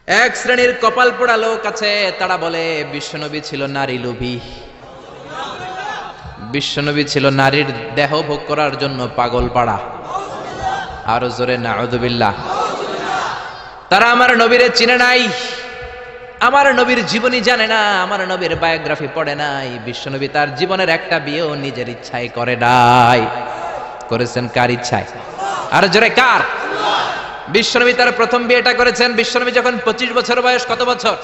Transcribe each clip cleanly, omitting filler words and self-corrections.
এক শ্রেণীর কপাল পোড়া লোক আছে, তারা বলে বিশ্বনবী ছিল নারী লোভী, বিশ্বনবী ছিল নারীর দেহ ভোগ করার জন্য পাগল পাড়া। আরো জোরে নাউযুবিল্লাহ। তারা আমার নবীরে চিনে নাই, আমার নবীর জীবনী জানে না, আমার নবীর বায়োগ্রাফি পড়ে নাই। বিশ্বনবী তার জীবনের একটা বিয়েও নিজের ইচ্ছায় করে নাই। করেছেন কার ইচ্ছায়? আর জোরে কার? বিশ্বনবী তার প্রথম বিয়েটা করেছেন বিশ্বনবী যখন 25 বছর বয়স। কত বছর?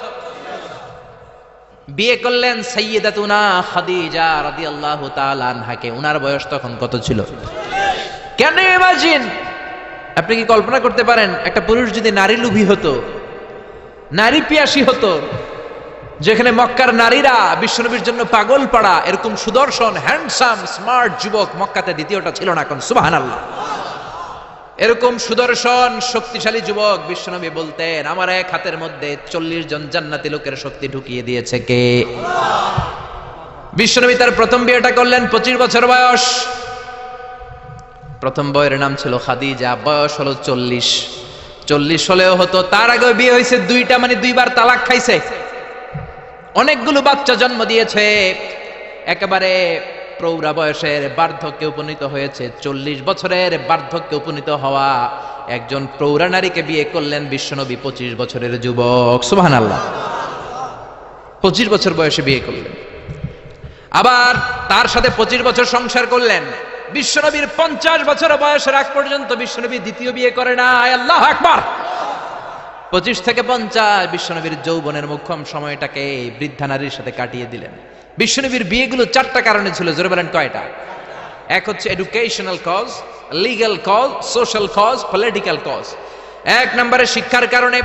বিয়ে করলেন সাইয়্যিদাতুনা খাদিজা রাদিয়াল্লাহু তাআলা আনহাকে। উনার বয়স তখন কত ছিল? Can you imagine? আপনি কি কল্পনা করতে পারেন একটা পুরুষ যদি নারী লোভী হতো, নারী পিয়াসী হতো, যেখানে মক্কার নারীরা বিশ্বনবীর জন্য পাগল পাড়া, এরকম সুদর্শন হ্যান্ডসাম স্মার্ট যুবক মক্কাতে দ্বিতীয়টা ছিল না। এখন সুবহানাল্লাহ। এরকম সুদর্শন শক্তিশালী যুবক বিশ্বনবী বলতেন, আমার এক হাতের মধ্যে 40 জন জান্নাতি লোকের শক্তি ঢুকিয়ে দিয়েছে কে? বিশ্বনবী তার প্রথম বিয়েটা করলেন 25 বছর বয়স। প্রথম বউয়ের নাম ছিল খাদিজা, বয়স হলো 40। 40 হলেও হতো, তার আগে বিয়ে হয়েছে দুইটা, মানে দুইবার তালাক খাইছে, অনেকগুলো বাচ্চা জন্ম দিয়েছে, একেবারে প্রৌঢ়া বয়সের বার্ধক্যে উপনীত হয়েছে। 40 বছরের বার্ধক্যে উপনীত হওয়া একজন প্রৌঢ়া নারীকে বিয়ে করলেন বিশ্বনবী 25 বছরের যুবক। সুবহানাল্লাহ। 25 বছর বয়সে বিয়ে করলেন, আবার তার সাথে 25 বছর সংসার করলেন। বিশ্বনবীর 50 বছর বয়সের আগ পর্যন্ত বিশ্বনবী দ্বিতীয় বিয়ে করে নাই। আল্লাহু আকবার। 25 থেকে 50 বিশ্বনবীর যৌবনের মোক্ষম সময়টাকে বৃদ্ধা নারীর সাথে কাটিয়ে দিলেন। বিশ্বনবীর বিয়েগুলো 4টা কারণে ছিল। জোরে বলেন কয়টা? এক হচ্ছে educational cause, legal cause, social cause, political cause. এক নম্বরে শিক্ষার কারণে।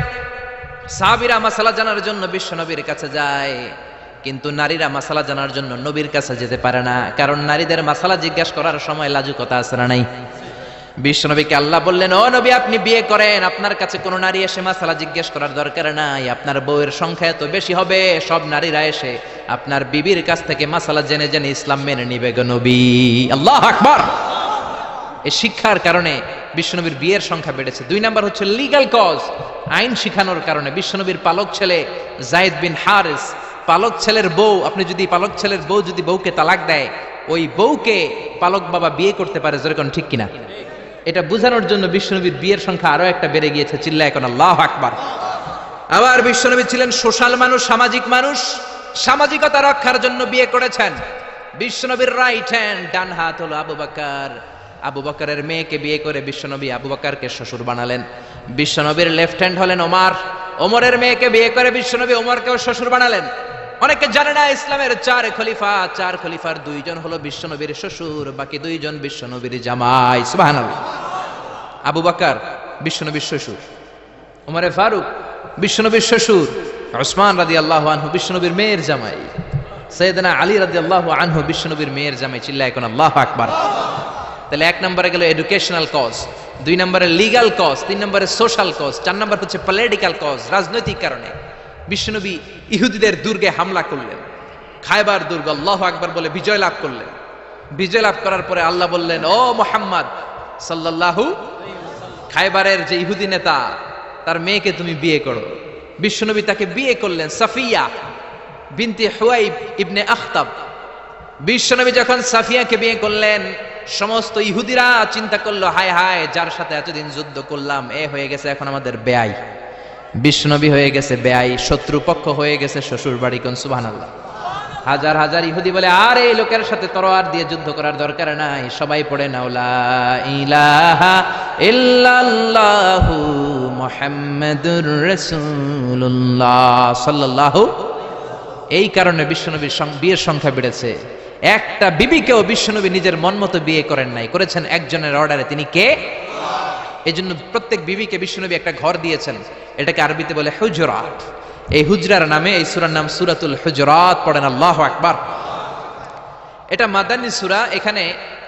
সাহাবীরা মাসালা জানার জন্য বিশ্বনবীর কাছে যায়, কিন্তু নারীরা মাসালা জানার জন্য নবীর কাছে যেতে পারে না, কারণ নারীদের মাসালা জিজ্ঞাসা করার সময় লাজুকতা আছে না নাই? বিশ্বনবীকে আল্লাহ বললেন, ও নবী আপনি বিয়ে করেন, আপনার কাছে কোনো নারী এসে মাসালা জিজ্ঞেস করার দরকার নাই, আপনার বউয়ের সংখ্যা এত বেশি হবে, সব নারীরা এসে আপনার বিবির কাছ থেকে মাসালা জেনে জেনে ইসলাম মেনে নিবে গো নবী। আল্লাহু আকবার। এই শিক্ষার কারণে বিশ্বনবীর বিয়ের সংখ্যা বেড়েছে। 2 নাম্বার হচ্ছে লিগ্যাল কজ, আইন শিখানোর কারণে। বিশ্বনবীর পালক ছেলে যায়েদ বিন হারিস, পালক ছেলের বউ, আপনি যদি পালক ছেলের বউ যদি বউকে তালাক দেয়, ওই বউকে পালক বাবা বিয়ে করতে পারে। যেরকম ঠিক কিনা? এটা বোঝানোর জন্য বিশ্বনবীর বিয়ের সংখ্যা আরো একটা বেড়ে গিয়েছে। চিল্লায় এখন আল্লাহু আকবার। আবার বিশ্বনবী ছিলেন সোশ্যাল মানুষ, সামাজিক মানুষ, সামাজিকতা রক্ষার জন্য বিয়ে করেছেন। বিশ্বনবীর রাইট হ্যান্ড, ডান হাত হলো আবু বকর। আবু বকরের মেয়েকে বিয়ে করে বিশ্বনবী আবু বকরকে শ্বশুর বানালেন। বিশ্বনবীর লেফট হ্যান্ড হলেন ওমর। ওমরের মেয়েকে বিয়ে করে বিশ্বনবী ওমরকেও শ্বশুর বানালেন। অনেকে জানে না ইসলামের 4 খলিফা, 4 খলিফার 2 জন হলো বিশ্বনবীর শ্বশুর, বাকি 2 জন বিশ্বনবীর জামাই। সুবহানাল্লাহ। আবু বকর বিশ্বনবীর শ্বশুর, ওমরে ফারুক বিশ্বনবীর শ্বশুর, উসমান রাদিয়াল্লাহু আনহু বিশ্বনবীর মেয়ের জামাই, সাইয়েদনা আলী রাদিয়াল্লাহু আনহু বিশ্বনবীর মেয়ের জামাই। চিল্লায় এখন আল্লাহু আকবার। তাহলে 1 নম্বরে গেল এডুকেশনাল কজ, 2 নম্বরে লিগ্যাল কজ, 3 নম্বরে সোশ্যাল কজ, 4 নম্বর হচ্ছে পলিটিক্যাল কজ, রাজনৈতিক কারণে। বিশ্বনবী ইহুদিদের দুর্গে হামলা করলেন, খায়বার দুর্গ, আল্লাহু আকবার বলে বিজয় লাভ করলেন। বিজয় লাভ করার পরে আল্লাহ বললেন, ও মুহাম্মদ সাল্লাল্লাহু, খায়বারের যে ইহুদি নেতা তার মেয়েকে তুমি বিয়ে করো। বিশ্বনবী তাকে বিয়ে করলেন, সাফিয়া বিনতে হুয়াইব ইবনে আখতাব। বিশ্বনবী যখন সাফিয়াকে বিয়ে করলেন, সমস্ত ইহুদিরা চিন্তা করলো, হায় হায়, যার সাথে এতদিন যুদ্ধ করলাম এ হয়ে গেছে এখন আমাদের বেয়াই। বিশ্বনবী হয়ে গেছে বেয়াই, শত্রুপক্ষ হয়ে গেছে শ্বশুর বাড়ি। কোন সুবহানাল্লাহ। হাজার হাজার ইহুদি বলে, আর এই লোকের সাথে তরোয়ার দিয়ে যুদ্ধ করার দরকার নাই, সবাই পড়ে নাও লা ইলাহা ইল্লাল্লাহু মুহাম্মাদুর রাসূলুল্লাহ সাল্লাল্লাহু। এই কারণে বিশ্বনবীর বিয়ের সংখ্যা বেড়েছে। একটা বিবিকেও বিশ্বনবী নিজের মন মতো বিয়ে করেন নাই, করেছেন একজনের অর্ডারে। তিনি কে? এই জন্য প্রত্যেক বিবিকে বিশ্বনবী একটা ঘর দিয়েছেন, এটাকে আরবিতে বলে হুজরাত। এই হুজরার নামে এই সূরার নাম সূরাতুল হুজরাত। পড়েন আল্লাহু আকবার। এটা মাদানী সূরা। এখানে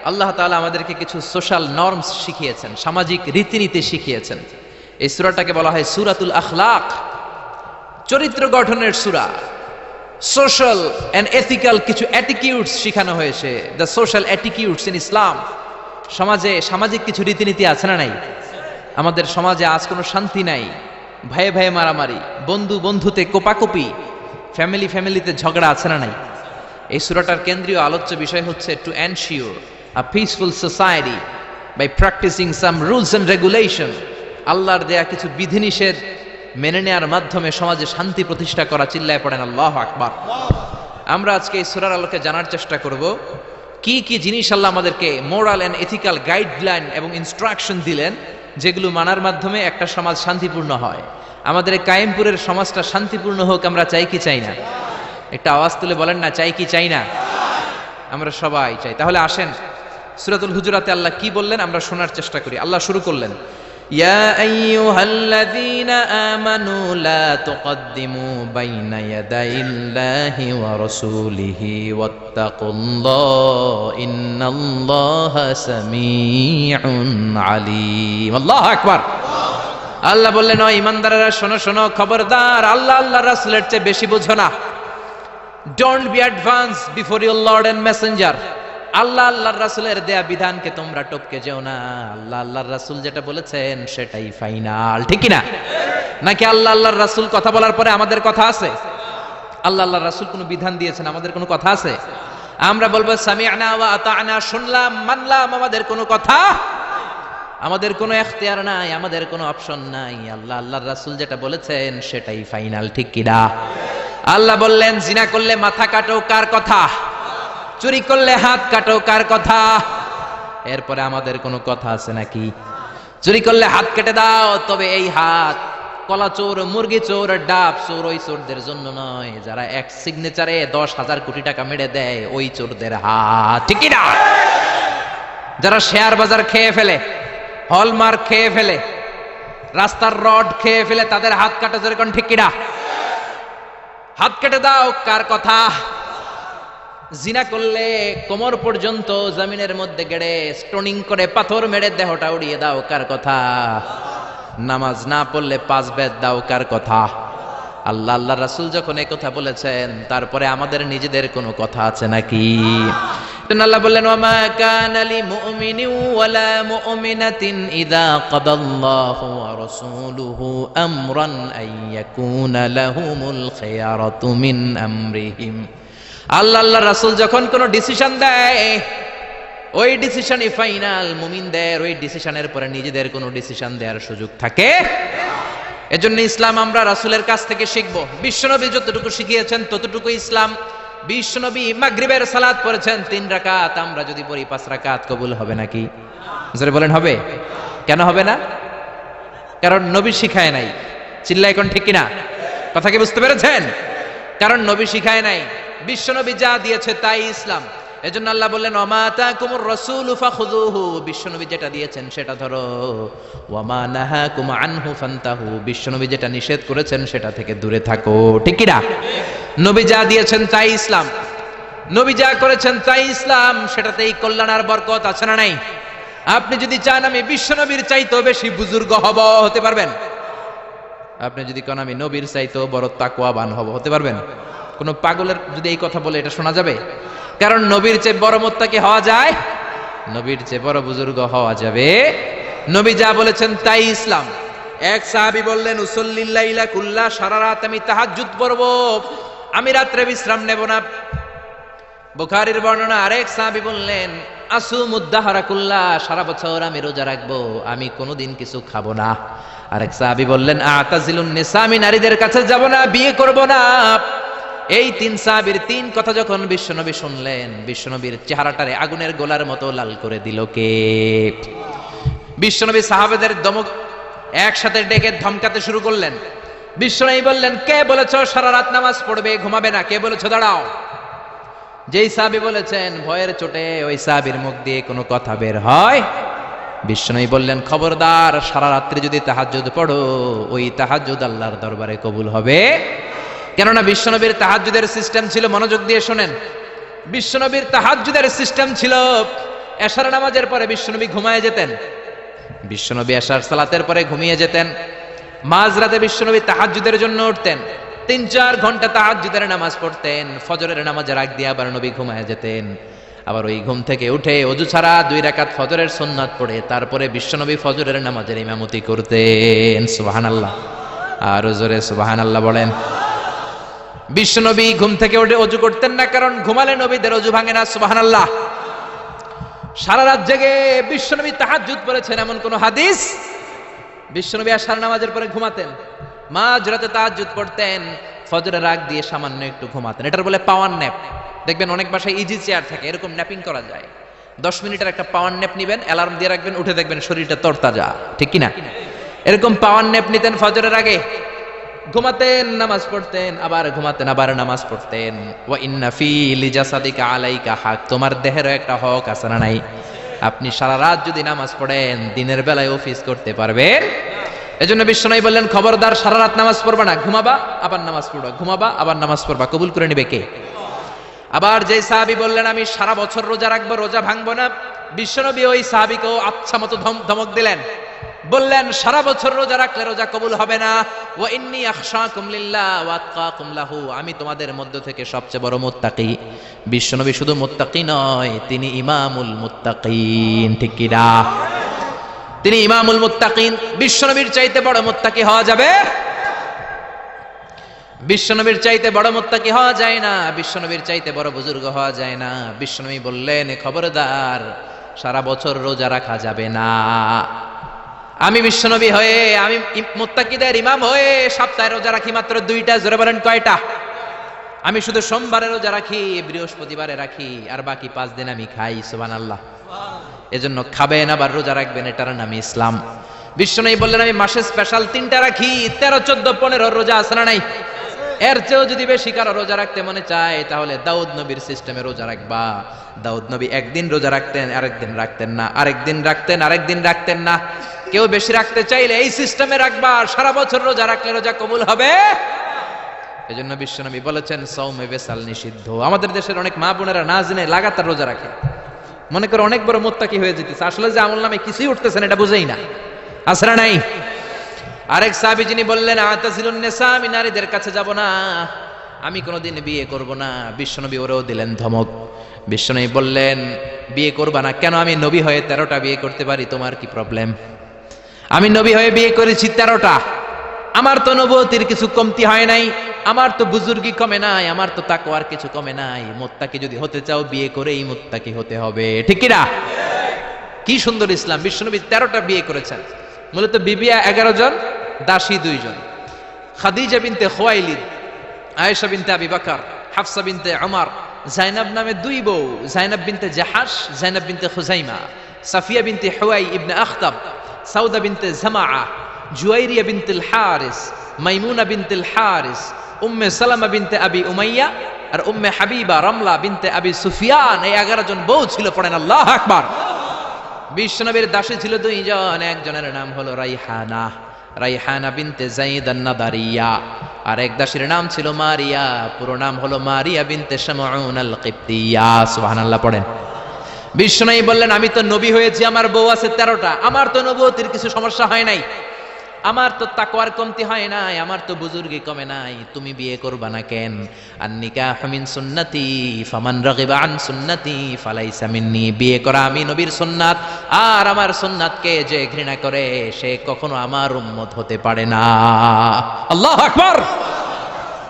আল্লাহ তাআলা আমাদেরকে কিছু সোশ্যাল নরমস শিখিয়েছেন, সামাজিক রীতিনীতি শিখিয়েছেন। এই সূরাটাকে বলা হয় সূরাতুল আখলাক, চরিত্র গঠনের সূরা। সোশ্যাল এন্ড এথিক্যাল কিছু অ্যাটিটিউডস শেখানো হয়েছে, দ্য সোশ্যাল অ্যাটিটিউডস ইন ইসলাম। সমাজে সামাজিক কিছু রীতিনীতি আছে না নাই? আমাদের সমাজে আজ কোনো শান্তি নাই, ভাইয়ে ভাইয়ে মারামারি, বন্ধু বন্ধুতে কোপাকুপি, ফ্যামিলি ফ্যামিলিতে ঝগড়া আছে না নাই? এই সূরাটার কেন্দ্রীয় আলোচ্য বিষয় হচ্ছে to ensure a peaceful society by practising some rules and regulation. আল্লাহর দেয়া কিছু বিধিনিষেধ মেনে নেওয়ার মাধ্যমে সমাজে শান্তি প্রতিষ্ঠা করা। চিল্লায় পড়েন আল্লাহু আকবার। আমরা আজকে এই সূরার আলোকে জানার চেষ্টা করব কি কি জিনিস আল্লাহ আমাদেরকে মোরাল এন্ড এথিক্যাল গাইডলাইন এবং ইনস্ট্রাকশন দিলেন, যেগুলো মানার মাধ্যমে একটা সমাজ শান্তিপূর্ণ হয়। আমাদের এই কায়েমপুরের সমাজটা শান্তিপূর্ণ হোক, আমরা চাই কি চাই না? একটা আওয়াজ তুলে বলেন না, চাই কি চাই না? আমরা সবাই চাই। তাহলে আসেন সূরাতুল হুজুরাতে আল্লাহ কি বললেন আমরা শোনার চেষ্টা করি। আল্লাহ শুরু করলেন, ইয়া আইয়ুহাল্লাযীনা আমানু লা তুকদ্দিমু বাইনা ইয়াদাইল্লাহি ওয়া রাসূলিহি ওয়াত্তাকুল্লাহ ইন্নাল্লাহা সামিউন আলীম। আল্লাহু আকবার। আল্লাহ বললেন, ও ঈমানদারেরা শোনো শোনো, খবরদার আল্লাহ আল্লাহর রাসূলের চেয়ে বেশি বুঝো না। Don't be advance before your lord and messenger. Allah আল্লাহর রাসূলের দেয়া বিধানকে তোমরা টপকে যেও না। আল্লাহ আল্লাহর রাসূল যেটা বলেছেন সেটাই ফাইনাল, ঠিক কি না? নাকি আল্লাহ আল্লাহর রাসূল কথা বলার পরে আমাদের কথা আছে? আল্লাহ আল্লাহর রাসূল কোনো বিধান দিয়েছেন, আমাদের কোনো কথা আছে? আমরা বলবো সামি'না ওয়া আতা'না, শুনলাম মানলাম, আমাদের কোনো কথা, আমাদের কোনো এখতিয়ার নাই, আমাদের কোনো অপশন নাই। আল্লাহ আল্লাহর রাসূল যেটা বলেছেন সেটাই ফাইনাল, ঠিক কি না? আল্লাহ বললেন, জিনা করলে মাথা কাটো, কার কথা? চুরি করলে হাত কাটো, কার কথা? এরপরে আমাদের কোনো কথা আছে নাকি? চুরি করলে হাত কেটে দাও, তবে এই হাত কলা চোর, মুরগি চোর, ডাব চোর, ওই চোরদের জন্য নয় যারা এক সিগনেচারে 10,000 কোটি টাকা মেরে দেয়, ওই চোরদের হাত, ঠিক কি না? যারা শেয়ার বাজার খেয়ে ফেলে, হলমার্ক খেয়ে ফেলে, রাস্তার রড খেয়ে ফেলে, তাদের হাত কাটা, যেরকম ঠিক কিনা? হাত কেটে দাও, কার কথা? জিনা করলে কোমর পর্যন্ত জমিনের মধ্যে গেড়ে স্টোনিং করে পাথর মেরে দেহটা উড়িয়ে দাও, কার কথা? নামাজ না পড়লে 5 বেদ দাও, কার কথা? আল্লাহ আল্লাহ রাসূল যখন এই কথা বলেছেন, তারপরে আমাদের নিজেদের কোনো কথা আছে নাকি? আল্লাহ বললেন, ওয়ামা কানা লিমুমিনিন ওয়ালা মুমিনাতিন ইযা কাদাল্লাহু ওয়া রাসূলুহু আমরান আইয়াকুনা লাহুমুল খিয়ারাতু মিন আমরিহিম। আল্লাহ আল্লাহ রাসূল যখন কোনো ডিসিশন দেয়, ওই ডিসিশনই ফাইনাল। মুমিনদের ওই ডিসিশনের পরে নিজেদের কোনো ডিসিশন দেওয়ার সুযোগ থাকে? এজন্য ইসলাম আমরা রাসূলের কাছ থেকে শিখবো। বিশ্বনবী যতটুকু শিখিয়েছেন ততটুকু ইসলাম। বিশ্বনবী মাগরিবের সালাত পড়েছেন 3 রাকাত, আমরা যদি পড়ি 5 রাকাত, কবুল হবে নাকি? জোরে বলেন হবে? কেন হবে না? কারণ নবী শিখায় নাই। চিল্লা এখন ঠিক কিনা? কথা কি বুঝতে পেরেছেন? কারণ নবী শিখায় নাই, বিশ্বনবী যা দিয়েছে তাই ইসলাম। এজন্য আল্লাহ বললেন, ওমা আতাকুমুর রাসূলু ফাখুযুহু, বিশ্বনবী যেটা দিয়েছেন সেটা ধরো। ওয়ামা নাহাকুম আনহু ফান্তাহু, বিশ্বনবী যেটা নিষেধ করেছেন সেটা থেকে দূরে থাকো, ঠিক কি না? নবী যা দিয়েছেন তাই ইসলাম, নবী যা করেছেন তাই ইসলাম, সেটাতেই কল্যাণ আর বরকত আছে না নাই? আপনি যদি চান আমি বিশ্বনবীর চাইতেও বেশি বুজুর্গ হব, হতে পারবেন? আপনি যদি কোন আমি নবীর চাইতেও বড় তাকওয়াবান হব, হতে পারবেন? কোন পাগলের যদি এই কথা বলে এটা শোনা যাবে? কারণ নবীর চেয়ে বড় মুত্তাকি হওয়া যায়, নবীর চেয়ে বড় বুজুর্গ হওয়া যাবে। নবী যা বলেছেন তাই ইসলাম। এক সাহাবী বললেন, উসাল্লিল লাইলা কুল্লা, সারা রাত আমি তাহাজ্জুদ পড়ব, আমি রাত্রে বিশ্রাম নেব না। বুখারীর বর্ণনা। আরেক সাহাবী বললেন, আসুমুদ দাহরা কুল্লা, সারা বছর আমি রোজা রাখবো, আমি কোনোদিন কিছু খাবো না। আরেক সাহাবী বললেন, আতাজিলুন নিসা, আমি নারীদের কাছে যাব না, বিয়ে করব না। এই 3 সাহাবীর 3 কথা যখন বিশ্বনবী শুনলেন, বিশ্বনবীর চেহারাটারে আগুনের গোলার মতো লাল করে দিল কে? বিশ্বনবী সাহাবাদের দমক একসাথে ডেকে ধমকাতে শুরু করলেন। বিশ্বনবী বললেন, কে বলেছো সারা রাত নামাজ পড়বে, ঘুমাবে না? কে বলেছো দাঁড়াও? যেই সাহাবী বলেছেন, ভয়ের চোটে ওই সাহাবীর মুখ দিয়ে কোনো কথা বের হয়। বিশ্বনবী বললেন, খবরদার, সারা রাত্রি যদি তাহাজ্জুদ পড়ো, ওই তাহাজ্জুদ আল্লাহর দরবারে কবুল হবে। কেননা বিশ্বনবীর তাহাজ্জুদের সিস্টেম ছিল, মনোযোগ দিয়ে শোনেন, বিশ্বনবীর তাহাজ্জুদের সিস্টেম ছিল এশার নামাজের পরে বিশ্বনবী ঘুমায় যেতেন। বিশ্বনবী এশার সালাতের পরে ঘুমিয়ে যেতেন। মাঝরাতে বিশ্বনবী তাহাজ্জুদের জন্য উঠতেন, 3-4 ঘন্টা তাহাজ্জুদের নামাজ পড়তেন। ফজরের নামাজের আগ দিয়ে আবার নবী ঘুমায় যেতেন। আবার ওই ঘুম থেকে উঠে ওযু ছাড়া 2 রাকাত ফজরের সুন্নাত পড়ে তারপরে বিশ্বনবী ফজরের নামাজের ইমামতি করতেন। সুবহানাল্লাহ। আর জোরে সুবহানাল্লাহ বলেন। বিশ্বনবী ঘুম থেকে উঠে অজু করতেন না, কারণ ঘুমালে নবীদের অজু ভাঙে না। সুবহানাল্লাহ। সারা রাত জেগে বিশ্বনবী তাহাজ্জুদ পড়েছেন এমন কোন হাদিস? বিশ্বনবী আশার নামাজের পরে ঘুমাতেন, মাঝরাতে তাহাজ্জুদ পড়তেন, ফজরের আগ দিয়ে সামান্য একটু ঘুমাতেন। এটার বলে পাওয়ার ন্যাপ। দেখবেন অনেক বাসায় ইজি চেয়ার থাকে, এরকম ন্যাপিং করা যায়। 10 মিনিটের একটা পাওয়ার ন্যাপ নিবেন, অ্যালার্ম দিয়ে রাখবেন, উঠে দেখবেন শরীরটা তরতাজা, ঠিক কিনা? এরকম পাওয়ার ন্যাপ নিতেন ফজরের আগে, ঘুমাতেন, নামাজ পড়তেন, আবার ঘুমাতেন, আবার নামাজ পড়তেন। ওয়া ইন্না ফি লিজাসাদিকা আলাইকা হক, তোমার দেহেরও একটা হক আছে না নাই? আপনি সারা রাত যদি নামাজ পড়েন, দিনের বেলায় অফিস করতে পারবেন। এজন্য বিশ্বনবী বললেন, খবরদার সারা রাত নামাজ পড়বা না, ঘুমাবা আবার নামাজ পড়বা, ঘুমাবা আবার নামাজ পড়বা, কবুল করে নিবে কে? আবার যে সাহাবী বললেন আমি সারা বছর রোজা রাখবো, রোজা ভাঙবো না, বিশ্বনবী ওই সাহাবীকেও আচ্ছা মতো ধমক দিলেন, বললেন সারা বছর রোজা রাখলে রোজা কবুল হবে না। ওয়া ইন্নী আখশাকুম লিল্লাহ ওয়া আতকাকুম লাহু, আমি তোমাদের মধ্য থেকে সবচেয়ে বড় মুত্তাকি। বিশ্বনবী শুধু মুত্তাকি নয়, তিনি ইমামুল মুত্তাকিন, ঠিক কি না? তিনি ইমামুল মুত্তাকিন। বিশ্বনবীর চাইতে বড় মুত্তাকি হওয়া যাবে? বিশ্বনবীর চাইতে বড় মুত্তাকি হওয়া যায় না, বিশ্বনবীর চাইতে বড় বুজুর্গ হওয়া যায় না। বিশ্বনবী বললেন, খবরদার সারা বছর রোজা রাখা যাবে না। আমি বিশ্বনবী হয়ে, আমি মুত্তাকিদের ইমাম হয়ে সপ্তাহে রোজা রাখি মাত্র 2টা। জোরে বলেন কয়টা? আমি শুধু সোমবারে রোজা রাখি, বৃহস্পতিবারে রাখি, আর বাকি 5 দিন আমি খাই। সুবহানাল্লাহ। এজন্য খাবেন আবার রোজা রাখবেন, এটার নাম ইসলাম। বিশ্বনবী বললেন, আমি মাসে স্পেশাল 3টা রাখি, 13, 14, 15 রোজা আছে না নাই? এর চেয়েও যদি বেশি কারো রোজা রাখতে মনে চায়, তাহলে দাউদ নবীর সিস্টেমে রোজা রাখবা। দাউদ নবী একদিন রোজা রাখতেন, আরেকদিন রাখতেন না, আরেকদিন রাখতেন, আরেকদিন রাখতেন না। কেউ বেশি রাখতে চাইলে এই সিস্টেমে রাখবা, সারা বছর রোজা রাখলে রোজা কবুল হবে। এজন্য বিশ্বনবী বলেছেন, সাওমে বেসাল নিষিদ্ধ। আমাদের দেশের অনেক মা বোনেরা না জেনে লাগাতার রোজা রাখে, মনে করে অনেক বড় মুত্তাকি হয়ে যেতেছে, আসলে যে আমল নামে কিছুই উঠতেছে না এটা বুঝেই না। আসরা নাই? আরেক সাহাবী যিনি বললেন, আতাজিলুন নিসা, আমি নারীদের কাছে যাব না, আমি কোনোদিন বিয়ে করব না। বিশ্বনবী ওরেও দিলেন ধমক। বিশ্বনবী বললেন, বিয়ে করবা না কেন? আমি নবী হয়ে 13টা বিয়ে করতে পারি, তোমার কি প্রবলেম? আমি নবী হয়ে বিয়ে করেছি 13টা, আমার তো নবুয়তির কিছু কমতি হয় নাই, আমার তো বুজুর্গি কমে নাই, আমার তো তাকওয়ার কিছু কমে নাই। মুত্তাকি যদি হতে চাও, বিয়ে করেই মুত্তাকি হতে হবে, ঠিক কি না? কি সুন্দর ইসলাম! বিশ্বনবী 13টা বিয়ে করেছেন। মূলত বিবিয়া 11 জন, দাসী 2 জন। খাদিজা বিনতে খুয়াইলিদ, আয়েশা বিনতে আবি বকর, হাফসা বিনতে উমর, জাইনাব নামে 2 বউ, জাইনাব বিনতে জাহাশ, জাইনাব বিনতে খুজাইমা, সাফিয়া বিনতে হুয়াই ইবনে আখতাব, সাউদা বিনতে জামাআ, জুয়াইরিয়া বিনতুল হারিস, মাইমুনা বিনতুল হারিস, উম্মে সালামা বিনতে আবি উমাইয়া, আর উম্মে হাবিবা রামলা বিনতে আবি সুফিয়ান। এই 11 জন বউ ছিল। পড়েন আল্লাহু আকবার। বিশ্বনবীর দাসী ছিল 2 জন, একজনের নাম হলো রাইহানা, রাইহানা বিনতে যায়েদ আন-নাদারিয়া, আর এক দাসীর নাম ছিল মারিয়া, পুরো নাম হলো মারিয়া বিনতে শামউন আল-কিবতিয়া। সুবহানাল্লাহ পড়েন। বিশ্বনবী বললেন, আমি তো নবী হয়েছি, আমার বউ আছে 13টা, আমার তো নবুয়তির কিছু সমস্যা হয় নাই, আমার তো তাকওয়ার কমতি হয় নাই, আমার তো বুজুর্গি কমে নাই, তুমি বিয়ে করবা না কেন? আন-নিকাহু মিন সুন্নতি ফামান রাগিবা আন সুন্নতি ফালাইসা মিন্নি। বিয়ে করা আমি নবীর সুন্নাত, আর আমার সুন্নাতকে যে ঘৃণা করে সে কখনো আমার উম্মত হতে পারে না। আল্লাহু আকবার।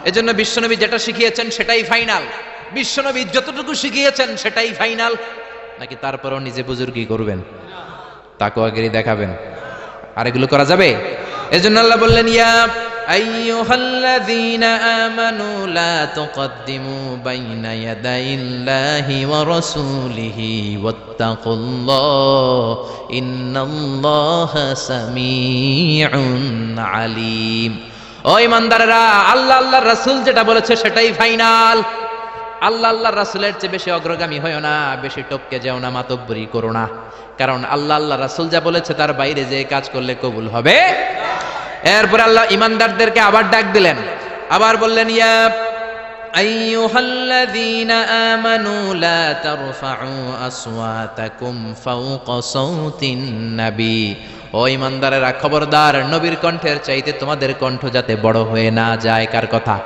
এজন্য বিশ্বনবী যেটা শিখিয়েছেন সেটাই ফাইনাল। বিশ্বনবী যতটুকু শিখিয়েছেন সেটাই ফাইনাল। নাকি তারপরও নিজে বুজুর্গি করবেন, তাকওয়াগিরি দেখাবেন, আর এগুলো করা যাবে? এজন্য আল্লাহ বললেন, ইয়া আইয়ুহাল্লাযীনা আমানু লা তুকদ্দিমু বাইনা ইয়াদাইল্লাহি ওয়া রাসূলিহি ওয়াত্তাকুল্লাহ ইন্নাল্লাহা সামিউন আলীম। ও ঈমানদারেরা, আল্লাহ আল্লাহর রাসূল যেটা বলেছে সেটাই ফাইনাল। আল্লাহ আল্লাহর রাসূলের চেয়ে বেশি অগ্রগামী হয়ো না, বেশি টপকে যাও না, মাতব্বরি করো না, কারণ আল্লাহ আল্লাহ রাসূল যা বলেছে তার বাইরে যে কাজ করলে কবুল হবে। এরপর আল্লাহ ইমানদারদেরকে আবার ডাক দিলেন, আবার বললেন, ইয়া আইয়ুহাল্লাযীনা আমানু লা তারফাউ আসওয়াতাকুম ফাওকা সাওতিন নবী। ও ইমানদারেরা, খবরদার নবীর কণ্ঠের চাইতে তোমাদের কণ্ঠ যাতে বড় হয়ে না যায়। কার কথা?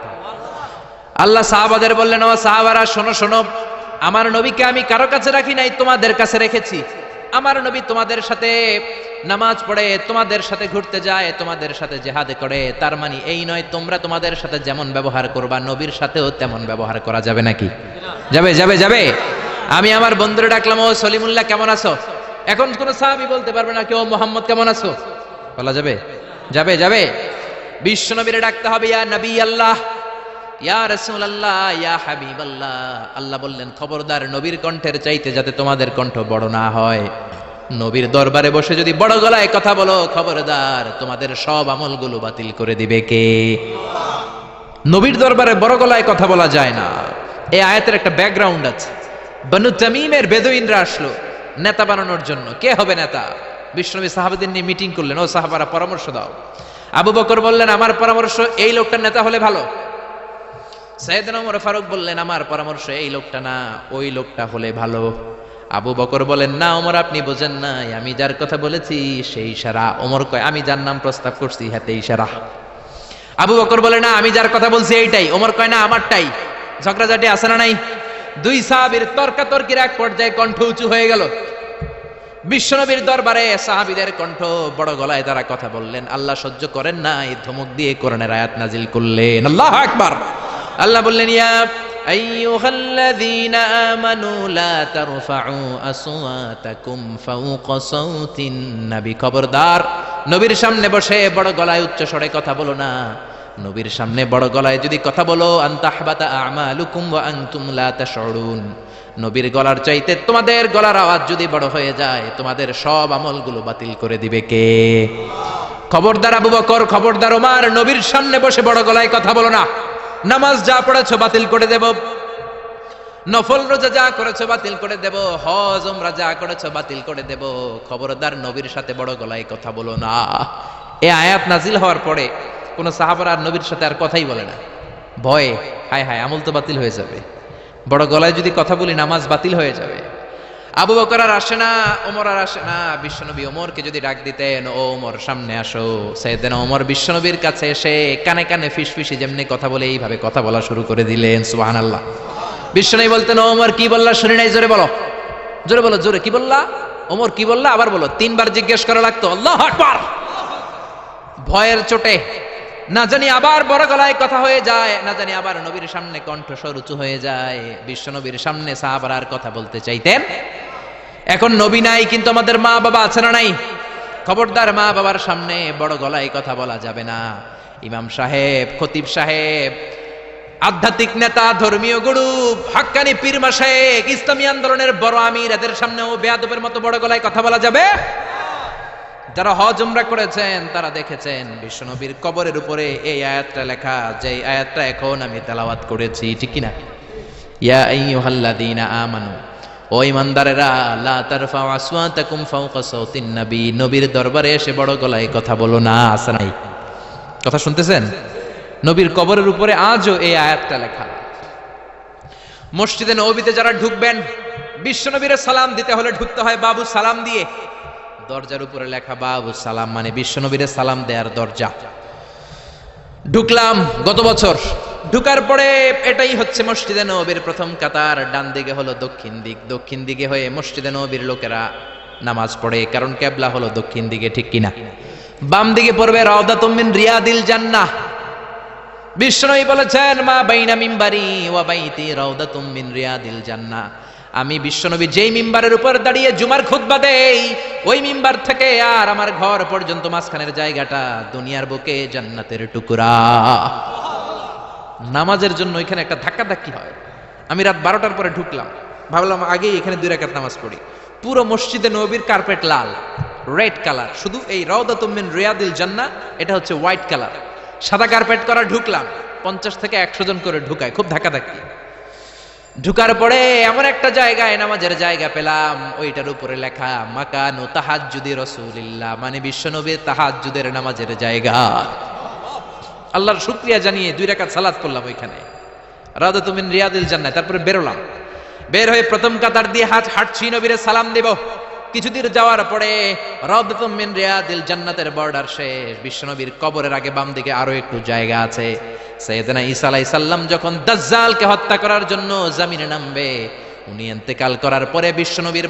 আল্লাহ সাহাবাদের বললেন, ও সাহাবারা শোনো শোনো, আমার নবীকে আমি কারো কাছে রাখি নাই, তোমাদের কাছে রেখেছি। আমার নবী তোমাদের সাথে নামাজ পড়ে, তোমাদের সাথে ঘুরতে যায়, তোমাদের সাথে জিহাদ করে, তার মানে এই নয় তোমরা তোমাদের সাথে যেমন ব্যবহার করবা নবীর সাথেও তেমন ব্যবহার করা যাবে নাকি? যাবে যাবে যাবে। আমি আমার বন্ধুরে ডাকলাম, ও সলিমুল্লাহ কেমন আছো? এখন কোন সাহাবী বলতে পারবে না, কেউ মোহাম্মদ কেমন আছো বলা যাবে? যাবে যাবে। বিশ্ব নবীরে ডাকতে হবে, ইয়া নবী আল্লাহ, ইয়া রাসূলুল্লাহ, ইয়া হাবিবাল্লাহ। আল্লাহ বললেন খবরদার নবীর কণ্ঠের চাইতে যাতে তোমাদের কণ্ঠ বড় না হয়। নবীর দরবারে বসে যদি বড় গলায় কথা বলো, খবরদার তোমাদের সব আমলগুলো বাতিল করে দিবে কে? নবীর দরবারে বড় গলায় কথা বলা যায় না। এই আয়াতের একটা ব্যাকগ্রাউন্ড আছে। বনু তামিমের বেদুইনরা আসলো নেতা বানানোর জন্য। কে হবে নেতা? বিশ্বনবী সাহাবাদের নিয়ে মিটিং করলেন, ও সাহাবারা পরামর্শ দাও। আবু বকর বললেন আমার পরামর্শ এই লোকটার নেতা হলে ভালো। সাইয়েদনা ওমর ফারুক বললেন আমার পরামর্শ এই লোকটা না, ওই লোকটা হলে ভালো। আবু বকর বলেন না ওমর আপনি বোঝেন নাই, আমি যার কথা বলেছি সেই ইশারা। ওমর কয় আমি যার নাম প্রস্তাব করছি হাতে ইশারা। আবু বকর বলে না আমি যার কথা বলছি এইটাই। ওমর কয় না আমারটাই। ঝগড়াঝাটি আছে না নাই? দুই সাহাবীর তর্কাতর্কির এক পর্যায়ে কণ্ঠ উঁচু হয়ে গেল। বিশ্বনবীর দরবারে সাহাবীদের কণ্ঠ বড় গলায় তারা কথা বললেন। আল্লাহ সহ্য করেন নাই, ধমক দিয়ে কোরআনের আয়াত নাজিল করলেন। আল্লাহু আকবার। আল্লাহ বললেন ইয়া আইয়ুহাল্লাযীনা আমানু লা তারফাউ আসওয়াতাকুম ফাওকা সাওতিন নবী, খবরদার নবীর সামনে বসে বড় গলায় উচ্চ স্বরে কথা বলো না। নবীর সামনে বড় গলায় যদি কথা বলো আনতাহবাতা আমালুকুম ওয়া আনতুম লা তাশউরুন, নবীর গলার চাইতে তোমাদের গলার আওয়াজ যদি বড় হয়ে যায় তোমাদের সব আমলগুলো বাতিল করে দিবে কে? খবরদার আবু বকর, খবরদার ওমর, নবীর সামনে বসে বড় গলায় কথা বলো না। নামাজ যা পড়েছো বাতিল করে দেব, নফল রোজা যা করেছো বাতিল করে দেব, হজ উমরা যা করেছো বাতিল করে দেব। খবরদার নবীর সাথে বড় গলায় কথা বলো না। এই আয়াত নাজিল হওয়ার পরে কোন সাহাবারা আর নবীর সাথে আর কথাই বলে না। ভয়ে হায় হায় আমল তো বাতিল হয়ে যাবে, বড় গলায় যদি কথা বলি নামাজ বাতিল হয়ে যাবে। আবু বকর আর আসে না, ওমর আর আসে না। বিশ্বনবী ওমরকে যদি ডাক দিতেন, ও ওমর সামনে আসো, সাইয়েদনা ওমর বিশ্বনবীর কাছে এসে কানে কানে ফিসফিসি যেমনি কথা বলে এইভাবে কথা বলা শুরু করে দিলেন। সুবহানাল্লাহ। বিশ্বনবী বলতেন ও ওমর কি বললা শুনি নাই, জোরে বলো, জোরে বলো, জোরে কি বললা? ওমর কি বললা আবার বলো। তিনবার জিজ্ঞেস করা লাগতো। আল্লাহু আকবার। ভয়ের চোটে না জানি আবার বড় গলায় কথা হয়ে যায়, না জানি আবার নবীর সামনে কণ্ঠস্বর উঁচু হয়ে যায়। বিশ্ব নবীর সামনে সাহাবারা আর কথা বলতে চাইতেন। এখন নবী নাই কিন্তু আমাদের মা বাবা আছে না নাই? খবরদার মা বাবার সামনে বড় গলায় কথা বলা যাবে না। ইমাম সাহেব, খতিব সাহেব, আধ্যাত্মিক নেতা, ধর্মীয় গুরু, হাক্কানি পীর মাশায়েখ, ইসলামী আন্দোলনের বড় আমির, এদের সামনেও বেয়াদবের মতো বড় গলায় কথা বলা যাবে? যারা হজ উমরা করেছেন তারা দেখেছেন বিশ্বনবীর কবরের উপরে এই আয়াতটা লেখা, যে আয়াতটা এখন আমি তেলাওয়াত করেছি, ঠিক কি না? ইয়া আইয়ুহাল্লাযীনা আমানু, ও ঈমানদারেরা, লা তারফাউ আসওয়াতাকুম ফাওকা সাওতিন নবী, নবীর দরবারে এসে বড় গলায় কথা বলো না। আছে নাই? কথা শুনতেছেন? নবীর কবরের উপরে আজও এই আয়াতটা লেখা। মসজিদে নববীতে যারা ঢুকবেন, বিশ্বনবীর সালাম দিতে হলে ঢুকতে হয় বাবু সালাম দিয়ে। দরজার উপরে লেখা বাবু সালাম, মানে বিশ্বনবীর সালাম দেয়ার দরজা। ঢুকলাম গত বছর, ঢুকার পরে এটাই হচ্ছে মসজিদে নববীর প্রথম কাতার। ডান দিকে হলো দক্ষিণ দিক, দক্ষিণ দিকে হয়ে মসজিদে নববীর লোকেরা নামাজ পড়ে, কারণ কিবলা হলো দক্ষিণ দিকে, ঠিক কিনা? বাম দিকে পড়বে রাউদাতুম মিন রিয়াদিল জান্নাহ। বিশ্বনবী বলেছেন মা বাইনা মিম্বারি ওয়া বাইতি রাউদাতুম মিন রিয়াদিল জান্নাহ, আমি বিশ্বনবী যেই মিম্বারের উপর দাঁড়িয়ে জুমার খুতবা দেই, ওই মিম্বার থেকে আর আমার ঘর পর্যন্ত মাঝখানের জায়গাটা দুনিয়ার বুকে জান্নাতের টুকরা। নামাজের জন্য এখানে একটা ধাক্কাধাক্কি হয়। আমি রাত 12টার পরে ঢুকলাম, ভাবলাম আগেই এখানে 2 রাকাত নামাজ পড়ি। পুরো মসজিদে নববীর কার্পেট লাল, রেড কালার, শুধু এই রাউদাতুম মিন রিয়াদিল জান্নাহ এটা হচ্ছে হোয়াইট কালার, সাদা কার্পেট করা। ঢুকলাম, 50 থেকে 100 জন করে ঢুকায়, খুব ধাক্কাধাক্কি। ঢুকার পরে এমন একটা জায়গায় নামাজের জায়গা পেলাম, ওইটার উপরে লেখা মাকানু তাহাজ্জুদি রাসূলিল্লাহ, মানে বিশ্বনবীর তাহাজ্জুদের নামাজের জায়গা। আল্লাহর শুকরিয়া জানিয়ে 2 রাকাত সালাত করলাম ওইখানে, রাউদাতুম মিন রিয়াদিল জান্নাহ। তারপরে বেরোলাম, বের হয়ে প্রথম কাতার দিয়ে হাঁটছি, নবীরে সালাম দেব। কিছুদিন যাওয়ার পরে রাউদাতুম মিন রিয়াদিল জান্নাতের বর্ডার শেষ। বিশ্বনবীর কবরের আগে বাম দিকে আরো একটু জায়গা আছে। সাইয়েদনা ঈসা আলাইহিস সালাম যখন দাজ্জালকে হত্যা করার জন্য জমিনে নামবে, উনি ইন্তেকাল করার পরে বিশ্বনবীর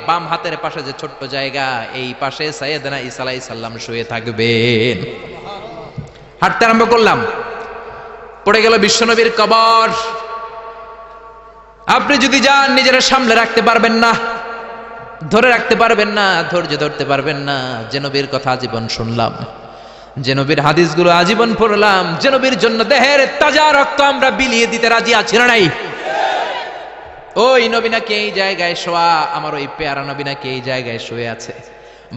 বাম হাতের পাশে যে ছোট্ট জায়গা, এই পাশে সাইয়েদনা ঈসা আলাইহিস সালাম শুয়ে থাকবেন। হাঁটতে আরম্ভ করলাম, পড়ে গেল বিশ্বনবীর কবর। আপনি যদি যান, নিজেরা সামলে রাখতে পারবেন না, ধরে রাখতে পারবেন না, ধৈর্য ধরতে পারবেন না। যে নবীর কথা আজীবন শুনলাম, যে নবীর হাদিসগুলো আজীবন পড়লাম, যে নবীর জন্য দেহের তাজা রক্ত আমরা বিলিয়ে দিতে রাজি আছি না নাই? ওই নবী নাকি এই জায়গায় শোয়া, আমার ওই পেয়ারা নবী নাকি এই জায়গায় শুয়ে আছে।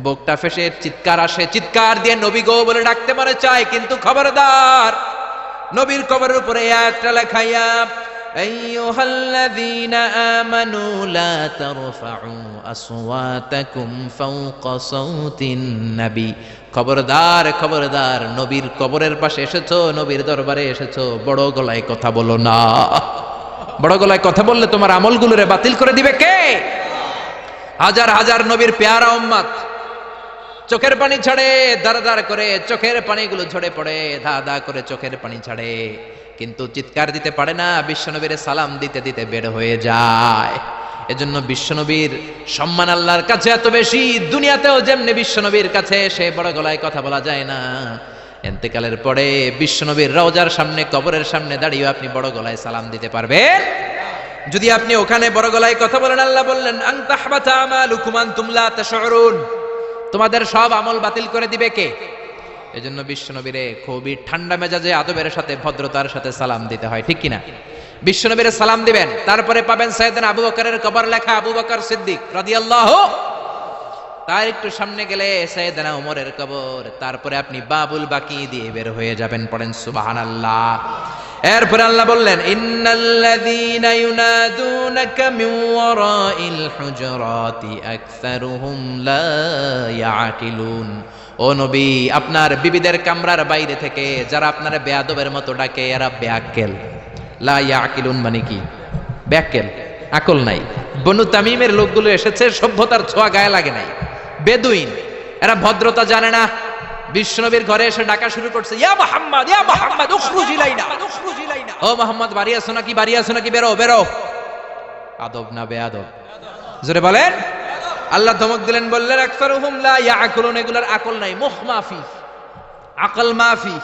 বুকটা ফেসে চিৎকার আসে, চিৎকার দিয়ে নবী গো বলে ডাকতে মনে চায়, কিন্তু খবরদার, নবীর কবরের উপরে একটা লেখাইয়া আইয়ুহাল্লাযীনা আমানু লা তারফাউ আসওয়াতাকুম ফাওকা সাওতিন নবী। খবরদার, খবরদার, নবীর কবরের পাশে এসেছো, নবীর দরবারে এসেছো, বড় গলায় কথা বলো না। বড় গলায় কথা বললে তোমার আমলগুলোরে বাতিল করে দিবে কে? হাজার হাজার নবীর পেয়ারা উম্মত চোখের পানি ছাড়ে, দাঁড় দাঁড় করে চোখের পানিগুলো ঝরে পড়ে, ধা ধা করে চোখের পানি ছাড়ে, কিন্তু চিৎকার দিতে পারে না। বিশ্বনবীর সালাম দিতে দিতে বের হয়ে যায়। এজন্য বিশ্বনবীর সম্মান আল্লাহর কাছে এত বেশি, দুনিয়াতেও যেমনি বিশ্বনবীর কাছে সে বড় গলায় কথা বলা যায় না, ইন্তেকালের পরে বিশ্বনবীর রওজার সামনে, কবরের সামনে দাঁড়িয়ে আপনি বড় গলায় সালাম দিতে পারবেন? যদি আপনি ওখানে বড় গলায় কথা বলেন, আল্লাহ বললেন আন তাহবাতা আমালুকুম আনতুম লা তাশউরুন, তোমাদের সব আমল বাতিল করে দিবে কে? এজন্য বিশ্বনবীরে খুবই ঠান্ডা মেজাজে, আদবের সাথে, ভদ্রতার সাথে সালাম দিতে হয়, ঠিক কিনা? বিশ্বনবীরে সালাম দিবেন, তারপরে পাবেন সাইয়েদনা আবু বকরের কবর লেখা, আবু বকর সিদ্দিক রাদিয়াল্লাহু। তার একটু সামনে গেলে সাইয়েদনা ওমরের কবর, তারপরে আপনি বাবুল বাকি দিয়ে বের হয়ে যাবেন। পড়েন সুবহানাল্লাহ। এরপরে আল্লাহ বললেন ইন্নাল্লাযীনা ইউনাদুনাকা মিন ওয়ারাইল হুজুরাতি আকসারুহুম লা ইয়াকিলুন। ও নবী, আপনার বিবিদের কামরার বাইরে থেকে যারা আপনার বেয়াদবের মতো ডাকে, এরা বেআক্কেল। লা ইয়াকিলুন মানে কি? বেআক্কেল, আকল নাই। বনু তামিমের লোকগুলো এসেছে, সভ্যতার ছোঁয়া গায়ে লাগে নাই, বেদুইন, এরা ভদ্রতা জানে না। বিশ্বনবীর ঘরে এসে ডাকা শুরু করছে, ইয়া মুহাম্মদ, ইয়া মুহাম্মদ, উখরুজ ইলাইনা, ও মুহাম্মদ, বাড়ি আছো নাকি, বাড়ি আছো নাকি, বেরো বেরো। আদব না বেয়াদব? জোরে বলেন। আল্লাহ ধমক দিলেন, বললেন আকসারুহুম লা ইয়াকুলুন, এগুলার আকল নাই, মুখ মাফি, আকল মাফি,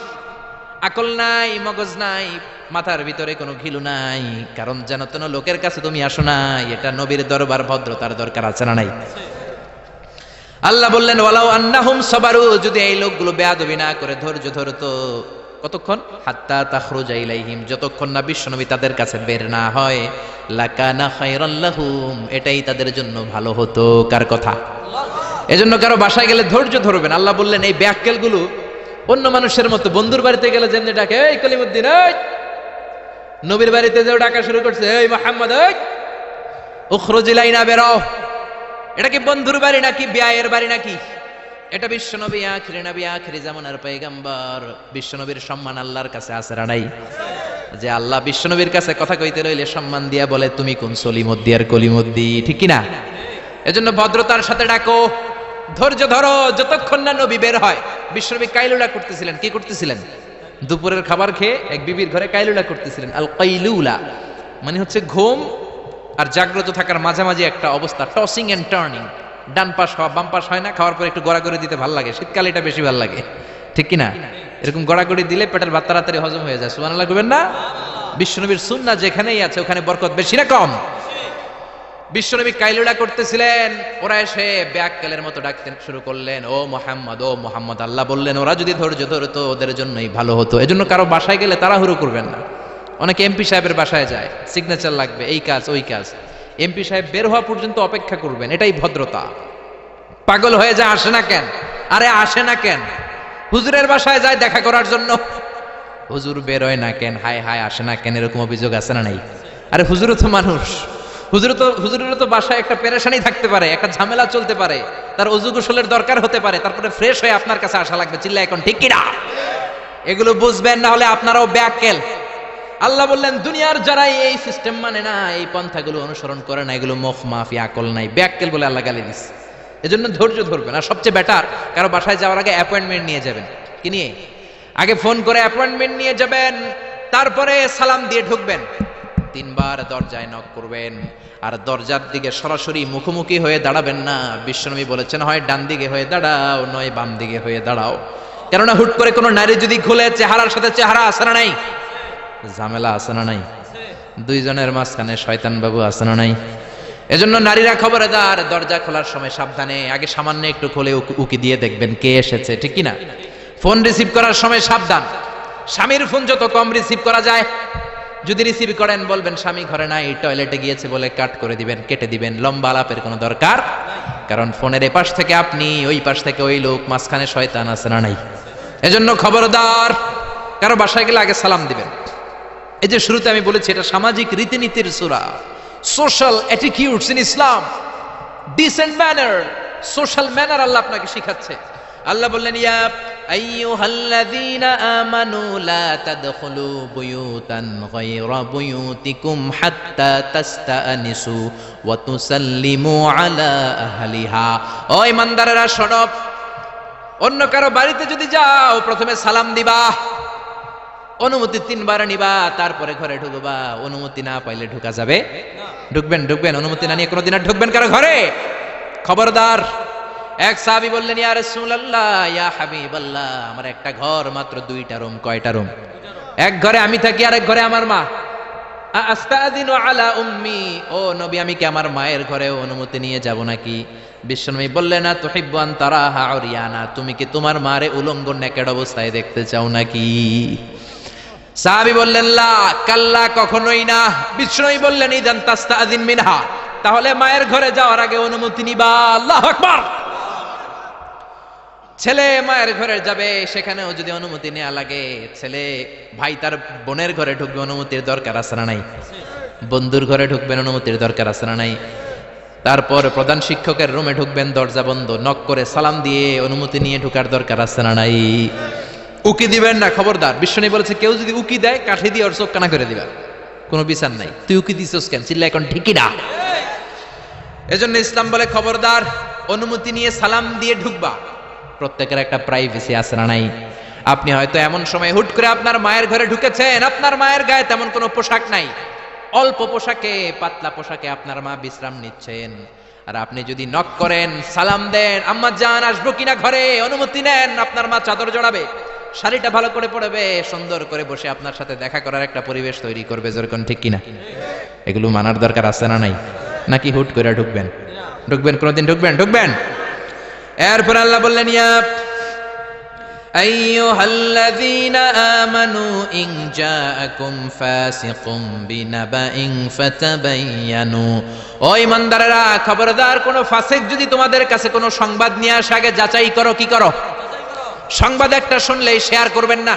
আকল নাই, মগজ নাই, মাথার ভিতরে কোনো ঘিলু নাই। কারণ যেন তেন লোকের কাছে তুমি আসো নাই, এটা নবীর দরবার, ভদ্রতার দরকার আছে না নাই? আল্লাহ বললেন ওয়ালাউ আন্নাহুম সাবারু, যদি এই লোকগুলো বেয়াদবি না করে ধৈর্য ধরতো, কতক্ষণ? হাত্তা তাখরুজা ইলাইহিম, যতক্ষণ না বিশ্বনবী তাদের কাছে বের না হয়, লাকানা খায়রাল লাহুম, এটাই তাদের জন্য ভালো হতো। কার কথা? এজন্য কারো বাসায় গেলে ধৈর্য ধরবেন। আল্লাহ বললেন এই বেয়াক্কেলগুলো অন্য মানুষের মতো, বন্ধুর বাড়িতে গেলে যেমনি ডাকে, এই কলিমুদ্দিন, এই, নবীর বাড়িতে যেও ডাকা শুরু করছে, এই মুহাম্মদ, এই উখরুজ ইলাইনা, বেরো। এটা কি বন্ধুর বাড়ি নাকি বিয়ের বাড়ি নাকি? এটা বিশ্বনবী, আখিরি নবী, আখিরি জামানার পয়গম্বর। বিশ্বনবীর সম্মান আল্লাহর কাছে আছে না নাই? যে আল্লাহ বিশ্বনবীর কাছে কথা কইতে রইলে সম্মান দিয়া বলে, তুমি কোন সলিমুদ্দি আর কলিমুদ্দি, ঠিক কি না? এজন্য ভদ্রতার সাথে ডাকো, ধৈর্য ধরো, যতক্ষণ না নবী বের হয়। বিশ্বনবী কাইলুলা করতেছিলেন। কি করতেছিলেন? দুপুরের খাবার খেয়ে এক বিবির ঘরে কাইলুলা করতেছিলেন। আল কাইলুলা মানে হচ্ছে ঘুম আর জাগ্রত থাকার মাঝামাঝি একটা অবস্থা, টসিং এন্ড টার্নিং, ডান পাশ হওয়া বাম পাশ হয় না, খাওয়ার পর একটু গড়াগড়ি দিতে ভালো লাগে, শীতকালে এটা বেশি ভালো লাগে, ঠিক কিনা? এরকম গড়াগড়ি দিলে পেটের ভাত তাড়াতাড়ি হজম হয়ে যায়। সুবহানাল্লাহ করবেন না? বিশ্বনবীর সুন্নাহ যেখানেই আছে ওখানে বরকত বেশি না কম? বিশ্বনবী কাইলুলা করতেছিলেন, ওরা এসে বেয়াক্কেলের মতো ডাকতে শুরু করলেন, ও মুহাম্মদ, ও মুহাম্মদ। আল্লাহ বললেন ওরা যদি ধৈর্য ধরতো ওদের জন্যই ভালো হতো। এজন্য কারো বাসায় গেলে তাড়াহুড়ো করবেন না। অনেকে এমপি সাহেবের বাসায় যায়, সিগনেচার লাগবে, এই কাজ ওই কাজ, এমপি সাহেব বের হওয়া পর্যন্ত অপেক্ষা করবেন, এটাই ভদ্রতা। পাগল হয়ে যায়, আসে না কেন? আরে আসে না কেন? হুজুরের বাসায় যায় দেখা করার জন্য, হুজুর বের হয় না কেন? হায় হায়, আসে না কেন? এরকম অভিযোগ আছে না নাই? আরে হুজুরও তো মানুষ, হুজুরেরও তো বাসায় একটা পেরেশানি থাকতে পারে, একটা ঝামেলা চলতে পারে, তার ওযু গোসলের দরকার হতে পারে, তারপরে ফ্রেশ হয়ে আপনার কাছে আসা লাগবে। চিল্লা এখন ঠিক কিনা? এগুলো বুঝবেন, না হলে আপনারাও বেয়াক্কেল। আল্লাহ বললেন দুনিয়ার যারা এই সিস্টেম মানে না, এই পন্থাগুলো অনুসরণ করে না, এগুলো মুখ মাফি, আকল নাই, বেয়াক্কেল বলে আল্লাহ গালি দিচ্ছে। এজন্য ধৈর্য ধরবেন। আর সবচেয়ে বেটার, কারো বাসায় যাওয়ার আগে অ্যাপয়েন্টমেন্ট নিয়ে যাবেন। কি নিয়ে? আগে ফোন করে অ্যাপয়েন্টমেন্ট নিয়ে যাবেন, তারপরে সালাম দিয়ে ঢুকবেন। 3বার দরজায় নক করবেন, আর দরজার দিকে সরাসরি মুখোমুখি হয়ে দাঁড়াবেন না। বিশ্বনবী বলেছেন, হয় ডান দিকে হয়ে দাঁড়াও, নয় বাম দিকে হয়ে দাঁড়াও। কেননা হুট করে কোনো নারী যদি খুলে, চেহারার সাথে চেহারা আছে না নাই? ঝামেলা আছে না নাই? দুইজনের মাঝখানে শয়তান বাবু আছে না নাই? এজন্য নারীরা খবরদার, দরজা খোলার সময় সাবধানে, আগে সামান্য একটু খুলে উকি দিয়ে দেখবেন কে এসেছে, ঠিক কি না? ফোন রিসিভ করার সময় সাবধান, স্বামীর ফোন যত কম রিসিভ করা যায়। যদি রিসিভ করেন বলবেন স্বামী ঘরে নাই, টয়লেটে গিয়েছে বলে কাট করে দিবেন, কেটে দিবেন। লম্বা আলাপের কোনো দরকার, কারণ ফোনের এপাশ থেকে আপনি, ওই পাশ থেকে ওই লোক, মাঝখানে শয়তান আছে না নাই? এজন্য খবরদার, কারো বাসায় গেলে আগে সালাম দিবেন। এই যে শুরুতে আমি বলেছি, এটা সামাজিক রীতিনীতির সূরা, social attitudes in Islam, decent manner, social manner Allah আপনাকে শিখাচ্ছে। আল্লাহ বললেন, ইয়া আইয়ুহাল্লাযীনা আমানু লা তাদখুলু বুয়ুতান গায়রা বুয়ুতিকুম হাত্তা তাস্তানিসু ওয়া তুসাল্লিমু আলা আহলিহা। ও ঈমানদারেরা শোনো, অন্য কারো বাড়িতে যদি যাও প্রথমে সালাম দিবা, অনুমতি 3বার নিবা, তারপরে ঘরে ঢুকবা। অনুমতি না পাইলে ঢুকা যাবে না। ঢুকবেন, অনুমতি না নিয়ে কোনোদিন আর ঢুকবেন কারো ঘরে? খবরদার। এক সাহাবী বললেন, ইয়া রাসূলুল্লাহ, ইয়া হাবিবাল্লাহ, আমার একটা ঘর, মাত্র 2টা রুম। কয়টা রুম? এক ঘরে আমি থাকি, আর এক ঘরে আমার মা। আস্তাযিনু আলা উম্মি, ও নবী, আমি কি আমার মায়ের ঘরেও অনুমতি নিয়ে যাব নাকি? বিশ্বনবী বললেন, না তুহিব্বু আন তারাহা উরিয়ানা, তুমি কি তোমার মারে উলঙ্গ নেকেড অবস্থায় দেখতে চাও নাকি? সাহাবী বললেন, লা, কাল্লা, কখনোই না। বিশ্বনবী বললেন, ইদান তাস্তাযিন মিনহা, তাহলে মায়ের ঘরে যাওয়ার আগে অনুমতি নিবা। আল্লাহু আকবার। ছেলে মায়ের ঘরে যাবে, সেখানেও যদি অনুমতি নেওয়া লাগে, ছেলে ভাই তার বোনের ঘরে ঢুকবে, অনুমতির দরকার আছে না নাই? বন্ধুর ঘরে ঢুকবেন, অনুমতির দরকার আছে না নাই? তারপর প্রধান শিক্ষকের রুমে ঢুকবেন, দরজা বন্ধ, নক করে সালাম দিয়ে অনুমতি নিয়ে ঢুকার দরকার আছে না নাই? উকি দিবেন না, খবরদার। বিশ্বনবী বলেছে, কেউ যদি উকি দেয়, কাঠি দিয়ে ওর চোখ কানা করে দিবা, কোনো বিচার নাই। তুই উকি দিছস কেন? চিল্লা এখন ঠিকই না। এজন্য ইসলাম বলে, খবরদার, অনুমতি নিয়ে সালাম দিয়ে ঢুকবা। প্রত্যেকের একটা প্রাইভেসি আছে না নাই? আপনি হয়তো এমন সময় হুট করে আপনার মায়ের ঘরে ঢুকেছেন, আপনার মায়ের গায়ে তেমন কোনো পোশাক নাই, অল্প পোশাকে, পাতলা পোশাকে আপনার মা বিশ্রাম নিচ্ছেন। আর আপনি যদি নক করেন, সালাম দেন, আম্মা জান আসবো কিনা ঘরে, অনুমতি নেন, আপনার মা চাদর জড়াবে, শাড়িটা ভালো করে পরবে, সুন্দর করে বসে আপনার সাথে দেখা করার একটা পরিবেশ তৈরি করবে। যেরকম ঠিক কিনা? এগুলো মানার দরকার আছে না নাই? নাকি হুট করে ঢুকবেন? কোনোদিন ঢুকবেন। এরপর আল্লাহ বললেন, ইয়া আইয়ুহাল্লাযীনা আমানু ইন জাআকুম ফাসিকুম বিনাবাইন ফাতাবায়ানু, ও ঈমানদারেরা, খবরদার, কোন ফাসিক যদি তোমাদের কাছে কোনো সংবাদ নিয়ে আসে, আগে যাচাই করো। কি করো? সংবাদ একটা শুনলেই শেয়ার করবেন না,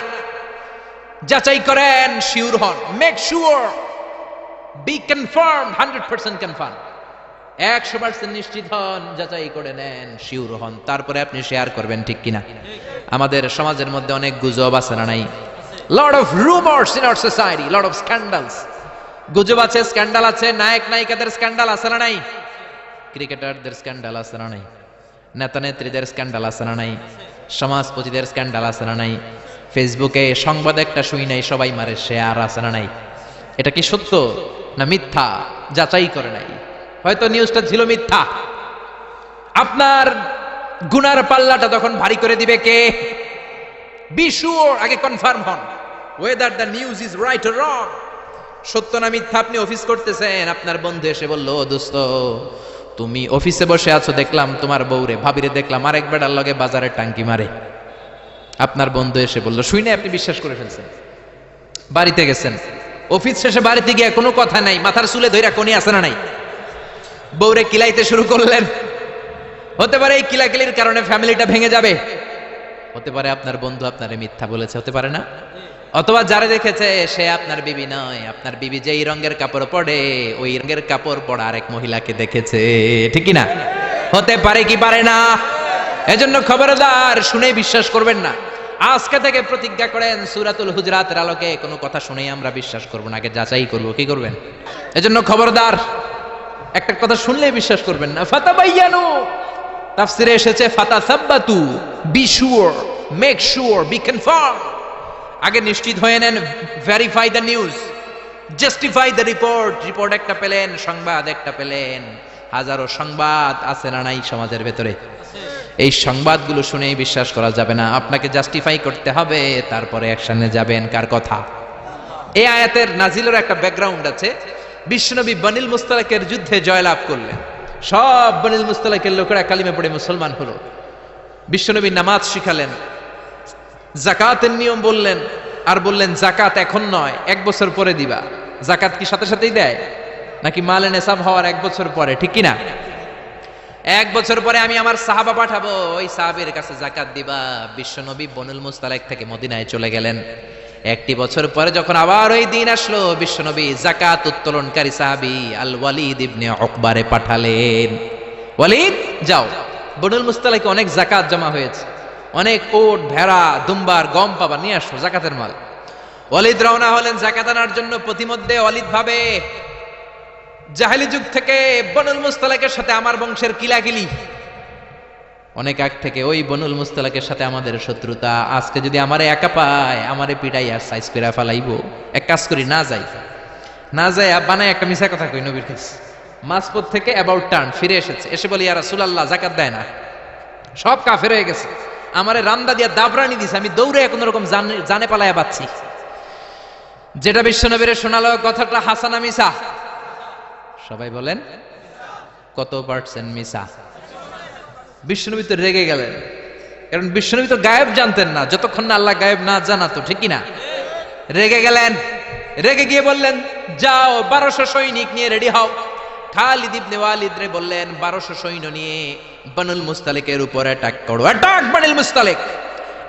যাচাই করেন, শিওর হন, make sure, be confirm, 100% confirm, 100% নিশ্চিত হন, যাচাই করে নেন, শিওর হন, তারপরে আপনি শেয়ার করবেন, ঠিক কিনা? আমাদের সমাজের মধ্যে অনেক গুজব আছে না নাই? Lot of rumours in our society, lot of scandals. গুজব আছে, স্ক্যান্ডাল আছে, নায়ক নায়িকাদের স্ক্যান্ডাল আছে না নাই? ক্রিকেটারদের স্ক্যান্ডাল আছে না নাই? নেতা নেত্রীদের স্ক্যান্ডাল আছে না নাই? সমাজপতিদের স্ক্যান্ডাল আছে না নাই? ফেসবুকে সংবাদ একটা শুই নাই, সবাই মারে শেয়ার, আছে না নাই? এটা কি সত্য না মিথ্যা? যাচাই করে নাই, হয়তো নিউজটা ছিল মিথ্যা। আপনার গুনার পাল্লাটা তখন ভারী করে দিবে কে? বি শিওর, আগে কনফার্ম হন whether the news is right or wrong, সত্য না মিথ্যা। আপনি অফিস করতেছেন, আপনার বন্ধু এসে বলল, দোস্ত, তুমি অফিসে বসে আছো, দেখলাম তোমার বউরে, ভাবিরে দেখলাম আরেক বেটার লগে বাজারে টাঙ্কি মারে। আপনার বন্ধু এসে বলল, শুনে আপনি বিশ্বাস করে ফেলছেন। বাড়িতে গেছেন, অফিস শেষে বাড়িতে গিয়ে কোনো কথা নাই, মাথার চুলে ধইরা কোনি আছে না নাই? বউরে কিলাইতে শুরু করলেন। হতে পারে এই কিলাকিলির কারণে ফ্যামিলিটা ভেঙে যাবে, হতে পারে আপনার বন্ধু আপনারে মিথ্যা বলেছে, হতে পারে না? অথবা যারা দেখেছে সে আপনার বিবি নয়, আপনার বিবি যেই রঙের কাপড় পরে, ওই রঙের কাপড় পরা আরেক মহিলাকে দেখেছে, ঠিক না? হতে পারে কি পারে না? এজন্য খবরদার, শুনে বিশ্বাস করবেন না। আজকে থেকে প্রতিজ্ঞা করেন, সূরাতুল হুজরাতের আলোকে কোনো কথা শুনেই আমরা বিশ্বাস করব না, আগে যাচাই করব। কি করবেন? এজন্য খবরদার, একটা কথা শুনলেই বিশ্বাস করবেন না। ফাতাবায়ানু, তাফসিরে এসেছে ফাতাসাব্বাতু, be sure, make sure, be confirm, আগে নিশ্চিত হয়ে নেন, verify the news, justify the report. Report একটা পেলেন, সংবাদ একটা পেলেন। হাজারো সংবাদ আছে না নাই সমাজের ভেতরে? এই সংবাদগুলো শুনেই বিশ্বাস করা যাবে না, আপনাকে জাস্টিফাই করতে হবে, তারপরে অ্যাকশনে যাবেন। কার কথা? এই আয়াতের নাজিলের একটা ব্যাকগ্রাউন্ড আছে। বিশ্বনবী বনিল মুস্তালাকের যুদ্ধে জয়লাভ করলেন, সব বনিল মুস্তালাকের লোকেরা কালিমা পড়ে মুসলমান হলো। বিশ্বনবী নামাজ শিখালেন, যাকাতের নিয়ম বললেন, আর বললেন যাকাত এখন নয়, 1 বছর পরে দিবা। যাকাত কি সাথে সাথেই দেয় নাকি মালে নেসাব হওয়ার 1 বছর পরে? ঠিক কিনা? 1 বছর পরে আমি আমার সাহাবা পাঠাবো, ওই সাহাবীর কাছে যাকাত দিবা। বিশ্বনবী বনুল মুস্তালাক থেকে মদিনায় চলে গেলেন। 1 বছর পরে যখন আবার ওই দিন আসলো, বিশ্বনবী যাকাত উত্তোলনকারী সাহাবী আল ওয়ালিদ ইবনে উকবারে পাঠালেন, ওয়ালিদ যাও, বনুল মুস্তালাকে অনেক যাকাত জমা হয়েছে, অনেক ওট, ভেড়া, দুম্বার, গম পাবা, নিয়ে আসো যাকাতের মাল। ওয়ালিদ রওনা হলেন যাকাত আনার জন্য। প্রতিমধ্যে ওয়ালিদ ভাবে, জাহেলি যুগ থেকে বনুল মুস্তালাকের সাথে আমার বংশের কিলাকিলি, অনেক আগ থেকে ওই বনুল মুস্তালাকের সাথে আমাদের শত্রুতা। আজকে যদি আমারে একা পায়, আমারে পিটাই আর সাইজ করে ফালাইবো। এক কাজ করি, না যাই, না যাই বানায় একটা মিছা কথা কই নবীর কাছে। মাঝপথ থেকে অ্যাবাউট টার্ন ফিরে এসেছে, এসে বলি ইয়া রাসূলুল্লাহ যাকাত দেয় না, সব কাফের হয়ে গেছে, আমারে রামদা দিয়া দাবরানি দিছে, আমি দৌড়ে কোন রকম জানে পালায়া পাচ্ছি। যেটা বিশ্বনবীর শোনালো কথাটা হাসানা মিছা? সবাই বলেন কত পার্সেন্ট মিছা? বিশ্বনবী তো রেগে গেলেন, কারণ বিশ্বনবী তো গায়েব জানতেন না যতক্ষণ না আল্লাহ গায়েব না জানাতো, ঠিক কিনা? রেগে গেলেন, রেগে গিয়ে বললেন যাও 1200 সৈনিক নিয়ে রেডি হও। খালিদ ইবনে ওয়ালিদ রে বললেন 1200 সৈন্য নিয়ে বনুল মুস্তালিকের উপর অ্যাটাক করো। অ্যাটাক বনুল মুস্তালিক।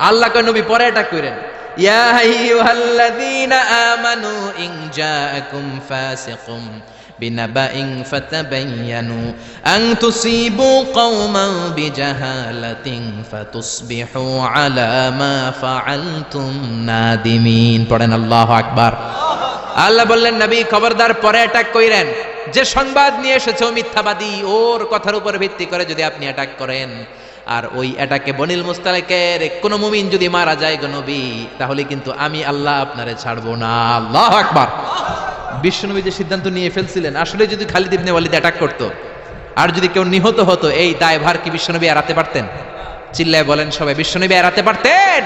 আল্লাহ কয় নবী পরে অ্যাটাক করেন, ইয়া আইয়ুহাল্লাযীনা আমানু ইন জাআকুম ফাসিকুম বিনাবাইন ফাতাবায়ানু আন তুসিবু কওমান বিজাহালাতিন ফাতুসবিহু আলা মা ফাআলতুম নাদিমিন। পড়েন আল্লাহু আকবার। আল্লাহ বললেন নবী খবরদার পরে অ্যাটাক কইরেন, যে সংবাদ নিয়ে এসেছে ও মিথ্যাবাদী, ওর কথার উপর ভিত্তি করে যদি আপনি অ্যাটাক করেন, আর ওই অ্যাটাকে বনিল মুস্তালিকের কোনো মুমিন যদি মারা যায় গো নবী, তাহলে কিন্তু আমি আল্লাহ আপনারে ছাড়বো না। আল্লাহু আকবার। বিশ্বনবী যে সিদ্ধান্ত নিয়ে ফেলছিলেন, আসলে যদি খালিদ ইবনে ওয়ালিদ অ্যাটাক করতো আর যদি কেউ নিহত হতো, এই দায়ভার কি বিশ্বনবী এড়াতে পারতেন? চিল্লায় বলেন সবাই, বিশ্বনবী এড়াতে পারতেন?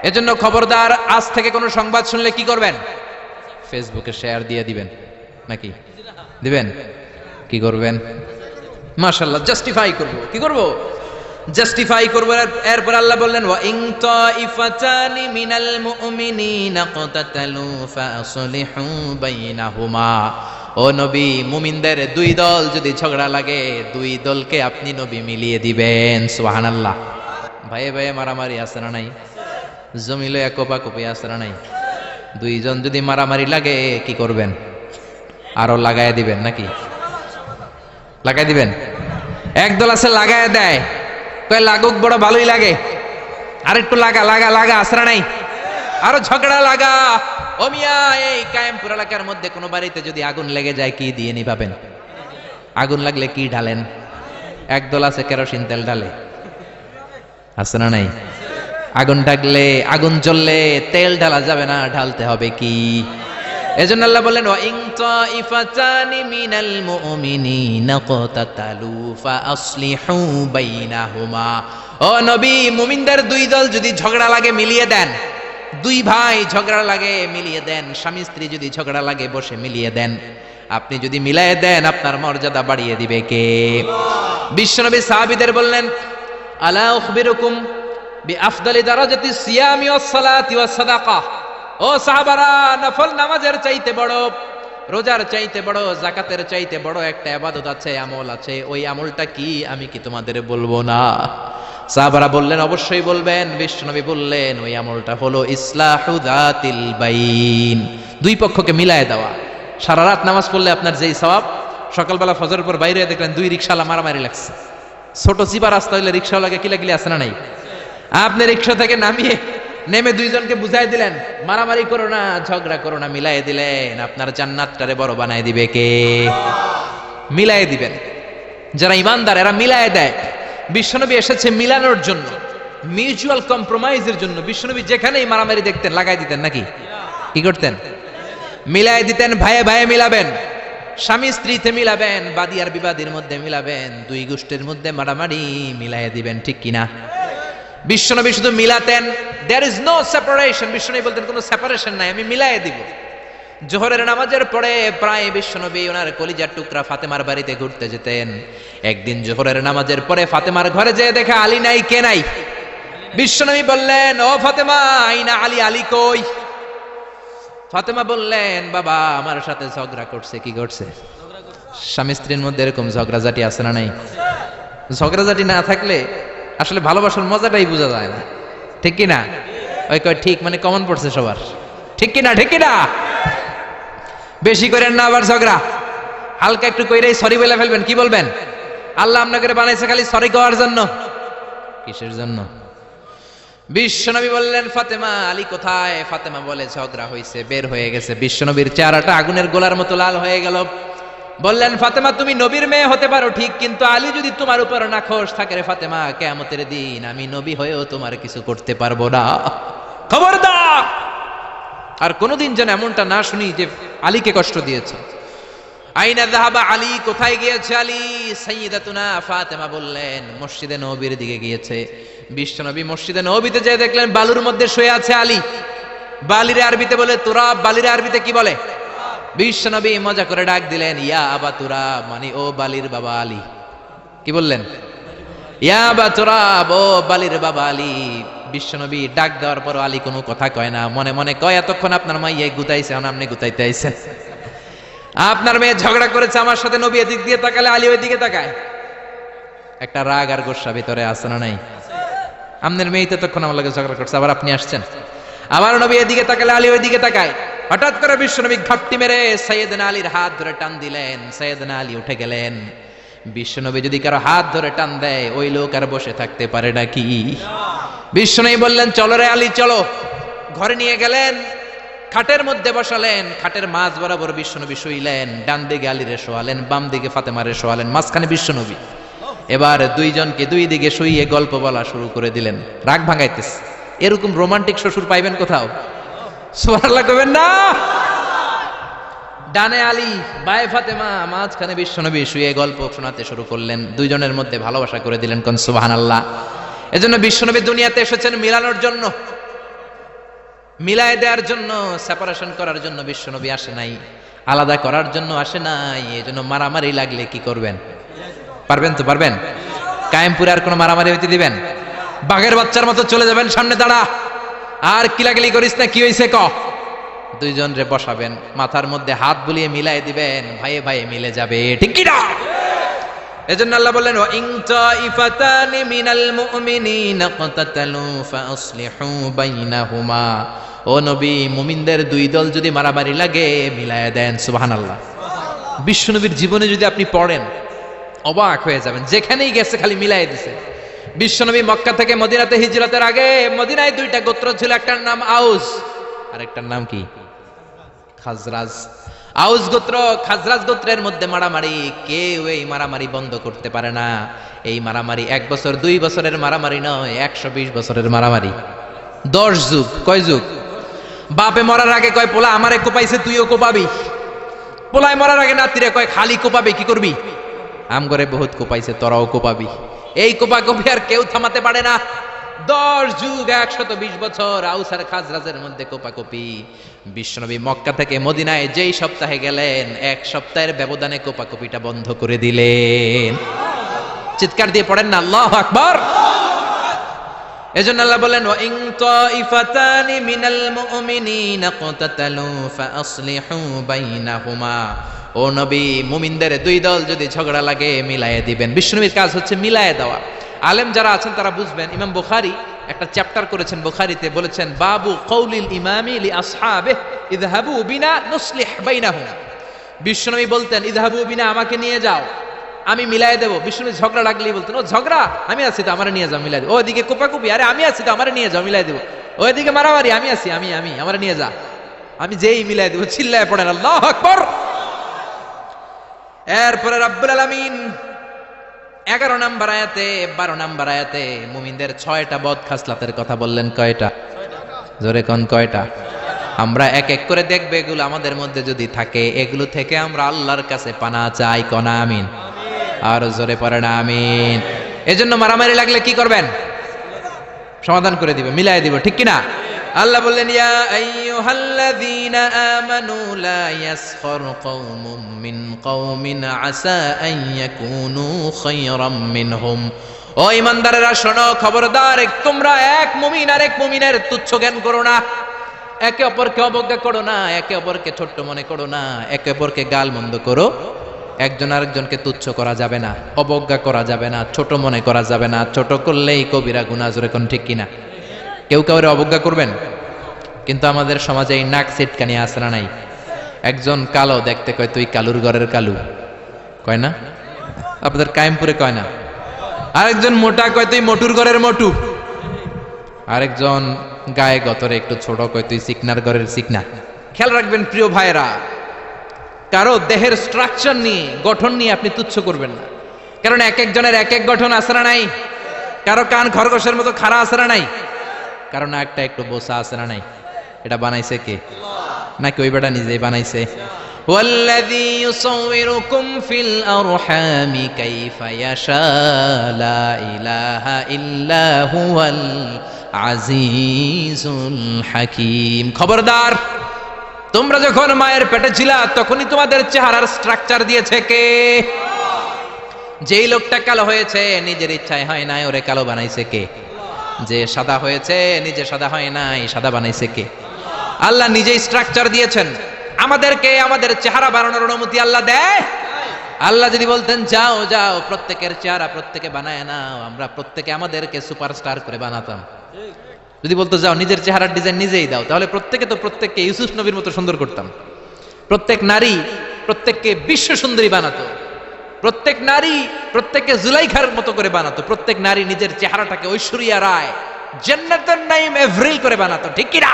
এজন্য খবরদার, আজ থেকে কোনো সংবাদ শুনলে কি করবেন? ফেসবুকে শেয়ার দিয়ে দিবেন, নাকি দিবেন? কি করবেন? মাশাআল্লাহ, জাস্টিফাই করব। কি করব? জাস্টিফাই করব। এরপর আল্লাহ বললেন ওয়া ইন তাইফাতানি মিনাল মুমিনিনা ক্তাতালু ফাসলিহু বাইনাহুমা। ও নবী, মুমিনদের 2 দল যদি ঝগড়া লাগে, 2 দলকে আপনি নবী মিলিয়ে দিবেন। সুবহানাল্লাহ। ভাইয়ে ভাইয়ে মারামারি আছে না নাই? জমিলে কোপাকুপি আছে না নাই? 2 জন যদি মারামারি লাগে কি করবেন? আরো লাগায় দিবেন নাকি? লাগাই দিবেন? একদল আছে লাগায় দেয়, কয় লাগুক, বড় ভালোই লাগে, আর একটু লাগা লাগা লাগা, আসরা নাই, আরো ঝগড়া লাগা। ও মিয়া, এই কায়েমপুর এলাকার মধ্যে কোনো বাড়িতে যদি আগুন লেগে যায়, কি দিয়ে নিভাবেন? আগুন লাগলে কি ঢালেন? একদল আছে কেরোসিন তেল ঢালে, আছে না নাই? আগুন ডাকলে, আগুন জ্বললে তেল ঢালা যাবে না, ঢালতে হবে কি? এজন্য আল্লাহ বললেন ওয়া ইন তাইফাতানি মিনাল মুমিনিনা ক্তাতালু ফাসলিহু বাইনাহুমা। ও নবী, মুমিনদের 2 দল যদি ঝগড়া লাগে মিলিয়ে দেন। 2 ভাই ঝগড়া লাগে মিলিয়ে দেন। স্বামী স্ত্রী যদি ঝগড়া লাগে বসে মিলিয়ে দেন। আপনি যদি মিলিয়ে দেন, আপনার মর্যাদা বাড়িয়ে দিবে কে? বিশ্বনবী সাহাবীদের বললেন আলা উখবিরুকুম বিআফদালি দারাজাতিস সিয়ামি ওয়াস সালাতি ওয়াস সাদাকাহ। ও সাহাবারা, নফল নামাজের চাইতে বড়, রোজার চাইতে বড়, যাকাতের চাইতে বড় একটা ইবাদত আছে, আমল আছে। ওই আমলটা কি আমি কি তোমাদের বলবো না? সাহাবারা বললেন অবশ্যই বলবেন। বিশ্বনবী বললেন ওই আমলটা হলো ইসলাহু যাতিল বাইন, 2 পক্ষকে মিলায় দেওয়া। সারা রাত নামাজ পড়লে আপনার যেই সওয়াব, সকালবেলা ফজরের পর বাইরে দেখলেন 2 রিকশাওয়ালা মারামারি লাগছে। ছোট চিপা রাস্তা হইলে রিকশাওয়ালাকে কিলাকিলি আছে না নাই? আপনি রিকশা থেকে নেমে 2 জনকে বুঝাই দিলেন মারামারি করো না, ঝগড়া করো না, মিলাই দিলেন, আপনার জান্নাতটারে বড় বানায় দিবে কে? মিলাই দিবেন। যারা ইমানদার এরা মিলাই দেয়। বিশ্বনবী এসেছে মিলানোর জন্য, মিউচুয়াল কম্প্রোমাইজের জন্য। বিশ্বনবী যেখানেই মারামারি দেখতেন লাগাই দিতেন, নাকি কি করতেন? মিলাই দিতেন, ভাইয়ে ভাইয়ে মিলাবেন, স্বামী স্ত্রীতে মিলাবেন, বাদী আর বিবাদীর মধ্যে মিলাবেন, দুই গোষ্ঠীর মধ্যে মারামারি মিলাই দিবেন, ঠিক কিনা? বিশ্বনবী শুধু মিলাতেন, দেয়ার ইজ নো সেপারেশন। বিশ্বনবী বলতেন কোনো সেপারেশন নাই, আমি মিলাই দিব। জোহরের নামাজের পরে প্রায় বিশ্বনবী ওনার কলিজার টুকরা ফাতেমার বাড়িতে ঘুরতে যেতেন। একদিন জোহরের নামাজের পরে ফাতেমার ঘরে যেয়ে দেখে আলী নাই। কে নাই? বিশ্বনবী বললেন, ও ফাতেমা, আইনা আলী, আলী কই? ফাতেমা বললেন, বাবা আমার সাথে ঝগড়া করছে। কি করছে? স্বামী স্ত্রীর মধ্যে এরকম ঝগড়াঝাটি আছে না নাই? ঝগড়াঝাটি না থাকলে আসলে ভালোবাসার মজাটাই বোঝা যায় না, ঠিক কিনা? ওই কয় ঠিক, মানে কমন পড়ছে সবার, ঠিক কিনা? ঠিক কিনা? বেশি করেন না আবার ঝগড়া, হালকা একটু কইরেই সরি বলে ফেলবেন। কি বলবেন? আল্লাহ আপনাকে বানাইছে খালি সরি করার জন্য, কিসের জন্য? বিশ্বনবী বললেন, ফাতেমা আলী কোথায়? ফাতেমা বলে, ঝগড়া হয়েছে, বের হয়ে গেছে। বিশ্বনবীর চেহারাটা আগুনের গোলার মতো লাল হয়ে গেল। বললেন, ফাতেমা তুমি নবীর মেয়ে হতে পারো ঠিক, কিন্তু আলী যদি তোমার উপর নাখোশ থাকে রে ফাতেমা, কিয়ামতের দিন আমি নবী হয়েও তোমার কিছু করতে পারবো না। খবরদার আর কোনোদিন যেন এমনটা না শুনি যে আলীকে কষ্ট দিয়েছে। আইনা যাহাবা আলী, কোথায় গিয়েছে আলী? সাইয়্যিদাতুনা ফাতেমা বললেন, মসজিদে নববীর দিকে গিয়েছে। বিশ্বনবী মসজিদে নববীতে যেয়ে দেখলেন বালুর মধ্যে শুয়ে আছে আলী। বালিরে আরবিতে বলে তুরাব, বালিরে আরবিতে কি বলে? বিশ্বনবী মজা করে ডাক দিলেন, ইয়া আবা তুরাব, মানে ও বালির বাবা আলী। কি বললেন? ইয়া আবা তুরাব, ও বালির বাবা আলী। বিশ্বনবী ডাক দেওয়ার পর আলী কোনো কথা কয় না, মনে মনে কয়, এতক্ষণ আপনার মাইয়ে গুতাইছে, আপনি গুতাইতে আইছেন। আপনার মেয়ে ঝগড়া করেছে আমার সাথে, নবী এদিক দিয়ে তাকালে আলী ওই দিকে তাকায়। একটা রাগ আর গোসা ভিতরে আছে না নাই? আপনার মেয়ে তো তখন আমার লাগে ঝগড়া করছে, আবার আপনি আসছেন। আবার নবী এদিকে তাকালে আলী ওই দিকে তাকায়। হঠাৎ করে বিশ্বনবী ঘাপটি মেরে সাইয়েদনা আলীর হাত ধরে টান দিলেন। সাইয়েদনা আলী উঠে গেলেন। বিশ্বনবী যদি কারো হাত ধরে টান দেয়, ওই লোক আর বসে থাকতে পারে নাকি? বিশ্বনবী বললেন, চলো রে আলী চলো। ঘরে নিয়ে গেলেন, খাটের মধ্যে বসালেন, খাটের মাঝ বরাবর বিশ্বনবী শুইলেন। ডান দিকে আলীরে শোয়ালেন, বাম দিকে ফাতেমারে শোয়ালেন, মাঝখানে বিশ্বনবী। এবার দুইজনকে দুই দিকে শুইয়ে গল্প বলা শুরু করে দিলেন। রাগ ভাঙাইতেছে। এরকম রোমান্টিক শ্বশুর পাইবেন কোথাও? সুবহানাল্লাহ কইবেন না? ডানে আলী, বায়ে ফাতেমা, মাঝখানে বিশ্বনবী শুয়ে গল্প শোনাতে শুরু করলেন। দুইজনের মধ্যে ভালোবাসা করে দিলেন। কোন সুবহানাল্লাহ। এজন্য বিশ্বনবী দুনিয়াতে এসেছেন মিলানোর জন্য, মিলায় দেওয়ার জন্য, সেপারেশন করার জন্য বিশ্বনবী আসে নাই, আলাদা করার জন্য আসে নাই। এজন্য মারামারি লাগলে কি করবেন? পারবেন তো? পারবেন? কায়েমপুরে আর কোনো মারামারি হইতে দিবেন? বাঘের বাচ্চার মতো চলে যাবেন, সামনে দাঁড়া, আর কিলাকিলি করিস না, কি হইছে ক? দুইজন রে বসাবেন, মাথার মধ্যে হাত বুলিয়ে মিলাই দিবেন, ভাইয়ে ভাইয়ে মিলে যাবে, ঠিক কি না? এজন্য আল্লাহ বললেন, ওয়া ইন তাইফাতানি মিনাল মুমিনিনা ক্তাতালু ফাসলিহু বাইনাহুমা। ও নবী, মুমিনদের দুই দল যদি মারামারি লাগে মিলায়া দেন। সুবহানাল্লাহ। বিশ্বনবীর জীবনে যদি আপনি পড়েন অবাক হয়ে যাবেন, যেখানেই গেছে খালি মিলাই দিছে। বিশ্বনবী মক্কা থেকে মদিনাতে হিজরতের আগে মদিনায় দুইটা গোত্র ছিল, একটার নাম আউস আর একটার নাম কি? খাজরাজ। আউস গোত্র খাজরাজ গোত্রের মধ্যে মারামারি, কেউ এই মারামারি বন্ধ করতে পারে না। এই মারামারি 1 বছর 2 বছরের মারামারি নয়, 120 বছরের মারামারি। 10 যুগ। কয় যুগ? বাপে মরার আগে কয়, পোলা আমারে কোপাইছে, তুইও কোপাবি। পোলায় মরার আগে নাতিরে কয়, খালি কোপাবি, কি করবি? আম করে বহুত কোপাইছে, তোরাও কোপাবি। এই কোপাকপি আর কেউ থামাতে পারে না। 10 যুগ 120 বছর আউস আর খাজরাজের মধ্যে কোপাকপি। বিশ্বনবী মক্কা থেকে মদিনায় যেই সপ্তাহে গেলেন, 1 সপ্তাহের ব্যবধানে কোপাকপিটা বন্ধ করে দিলেন। চিৎকার দিয়ে পড়েন না আল্লাহু আকবার। এজন্য আল্লাহ বলেন, ওয়া ইন তাইফাতানি মিনাল মুমিনিনা ক্তাতালু ফাসলিহু বাইনাহুমা। ও নবী, মুমিনদের দুই দল যদি ঝগড়া লাগে মিলায়ে দিবেন। বিশ্বনবীর কাজ হচ্ছে মিলায়ে দেওয়া। আলেম যারা আছেন তারা বুঝবেন। ইমাম বুখারী একটা চ্যাপ্টার করেছেন বুখারীতে, বলেছেন বাবু কওলিল ইমামি লি আসহাবিহি ইযহাবু বিনা নুসলিহ বাইনাহুম। বিশ্বনবী বলতেন, ইযহাবু বিনা, আমাকে নিয়ে যাও, আমি মিলায়ে দেব। বিশ্বনবী ঝগড়া লাগলেই বলতেন, ও ঝগড়া, আমি আছি তো, আমারে নিয়ে যাও, মিলায়ে দেব। ওইদিকে কোপাকুপি, আরে আমি আছি তো, আমারে নিয়ে যাও, মিলায়ে দেব। ওইদিকে মারামারি, আমি আছি, আমি আমারে নিয়ে যা, আমি যেই মিলায়ে দেব। চিল্লায়ে পড়েন আল্লাহু আকবার। এরপরে রব্বুল আলামিন 11 নম্বর আয়াতে 12 নম্বর আয়াতে মুমিনদের 6টা বদ খাসলাতের কথা বললেন। কয়টা? জোরে কোন কয়টা? আমরা এক এক করে দেখবে এগুলো আমাদের মধ্যে যদি থাকে, এগুলো থেকে আমরা আল্লাহর কাছে পানা চাই। কনা আমিন, আর জোরে পড়েন আমিন। এজন্য মারামারি লাগলে কি করবেন? সমাধান করে দিবে, মিলাই দিব, ঠিক কিনা? আল্লাহ বললেন, ইয়া আইয়ুহাল্লাযীনা আমানু লা ইয়াসখার কওমুম মিন কওমিন আসা আন ইয়াকুনু খায়রাম মিনহুম। ও ঈমানদারেরা শোনো, খবরদার, তোমরা এক মুমিন আর এক মুমিনের তুচ্ছ জ্ঞান করো না, একে অপরকে অবজ্ঞা করো না, একে অপরকে ছোট্ট মনে করো না, একে অপরকে গালমন্দ করো। একজন আরেকজনকে তুচ্ছ করা যাবে না, অবজ্ঞা করা যাবে না, ছোট মনে করা যাবে না। ছোট করলেই কবিরা গুনাহ, জোরে কোন ঠিক কিনা? কেউ কাউরে অবজ্ঞা করবেন? কিন্তু আমাদের সমাজে এই নাক সিটকানি আছে না নাই? একজন কালো দেখতে কয় তুই কালুর ঘরের কালু, কয় না? আপনাদের কায়েমপুরে কয় না? আরেকজন মোটা কয় তুই মোটুর ঘরের মোটু, আরেকজন গায়ে গতরে একটু ছোট কয় তুই চিকনার ঘরের চিকনা। খেয়াল রাখবেন প্রিয় ভাইরা, কারো দেহের স্ট্রাকচার নিয়ে, গঠন নিয়ে আপনি তুচ্ছ করবেন না, কারণ এক একজনের এক এক গঠন আছে না নাই? কারো কান খরগোশের মতো খাড়া আছে না নাই? কারণ একটা একটু বোসা আছে না নাই? এটা বানাইছে কে? নাকি ওই বেটা নিজেই বানাইছে? ওয়াল্লাযী ইউসাউবিরুকুম ফিল আরহামি কাইফা ইয়াশা লা ইলাহা ইল্লা হুয়াল আজিজুল হাকীম। খবরদার, তোমরা যখন মায়ের পেটে ছিলা তখনই তোমাদের চেহারার স্ট্রাকচার দিয়েছে কে? যেই লোকটা কালো হয়েছে নিজের ইচ্ছায় হয় নাই, ওরে কালো বানাইছে কে? যে সাদা হয়েছে নিজে সাদা হয় নাই, সাদা বানাইছে কে? আল্লাহ নিজেই স্ট্রাকচার দিয়েছেন। আমাদেরকে আমাদের চেহারা বানানোর অনুমতি আল্লাহ দেয়? আল্লাহ যদি বলতেন যাও যাও প্রত্যেকের চেহারা প্রত্যেকে বানায় নাও, আমরা প্রত্যেকে আমাদেরকে সুপারস্টার করে বানাতাম। যদি বলতো যাও নিজের চেহারার ডিজাইন নিজেই দাও, তাহলে প্রত্যেকে তো প্রত্যেককে ইউসুফ নবীর মতো সুন্দর করতাম। প্রত্যেক নারী প্রত্যেককে বিশ্ব সুন্দরী বানাতো, প্রত্যেক নারী প্রত্যেককে জুলাইখার মতো করে বানাতো, প্রত্যেক নারী নিজের চেহারাটাকে ঐশ্বরিয়া রায়, জান্নাতুন নাঈম এভরিল করে বানাতো, ঠিক কি না?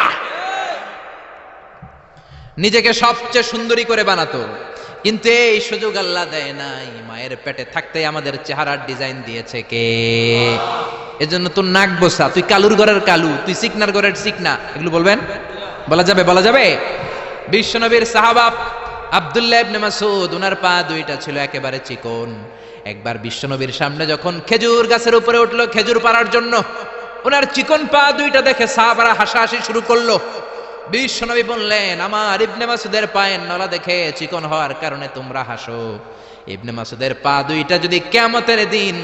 নিজেকে সবচেয়ে সুন্দরী করে বানাতো। কিন্তু এই সুযোগ আল্লাহ দেয় নাই। মায়ের পেটে থাকতে আমাদের চেহারার ডিজাইন দিয়েছে কে? এজন্য তোর নাক বসা, তুই কালুর ঘরের কালু, তুই চিকনার ঘরের চিকনা, এগুলো বলবেন? বলা যাবে? বলা যাবে? বিশ্বনবীর সাহাবা আব্দুল্লাহ ইবনে মাসউদ, ওনার পা দুইটা ছিল একেবারে চিকন। একবার বিশ্বনবীর সামনে যখন খেজুর গাছের উপরে উঠলো খেজুর পাড়ার জন্য, ওনার চিকন পা দুইটা দেখে সাহাবারা হাসাহাসি শুরু করলো। বিশ্বনবী বললেন, আমার ইবনে মাসউদের পায়ের নলা দেখে চিকন হওয়ার কারণে তোমরা হাসো। ইবনে মাসউদের পা দুইটা যদি কিয়ামতের দিন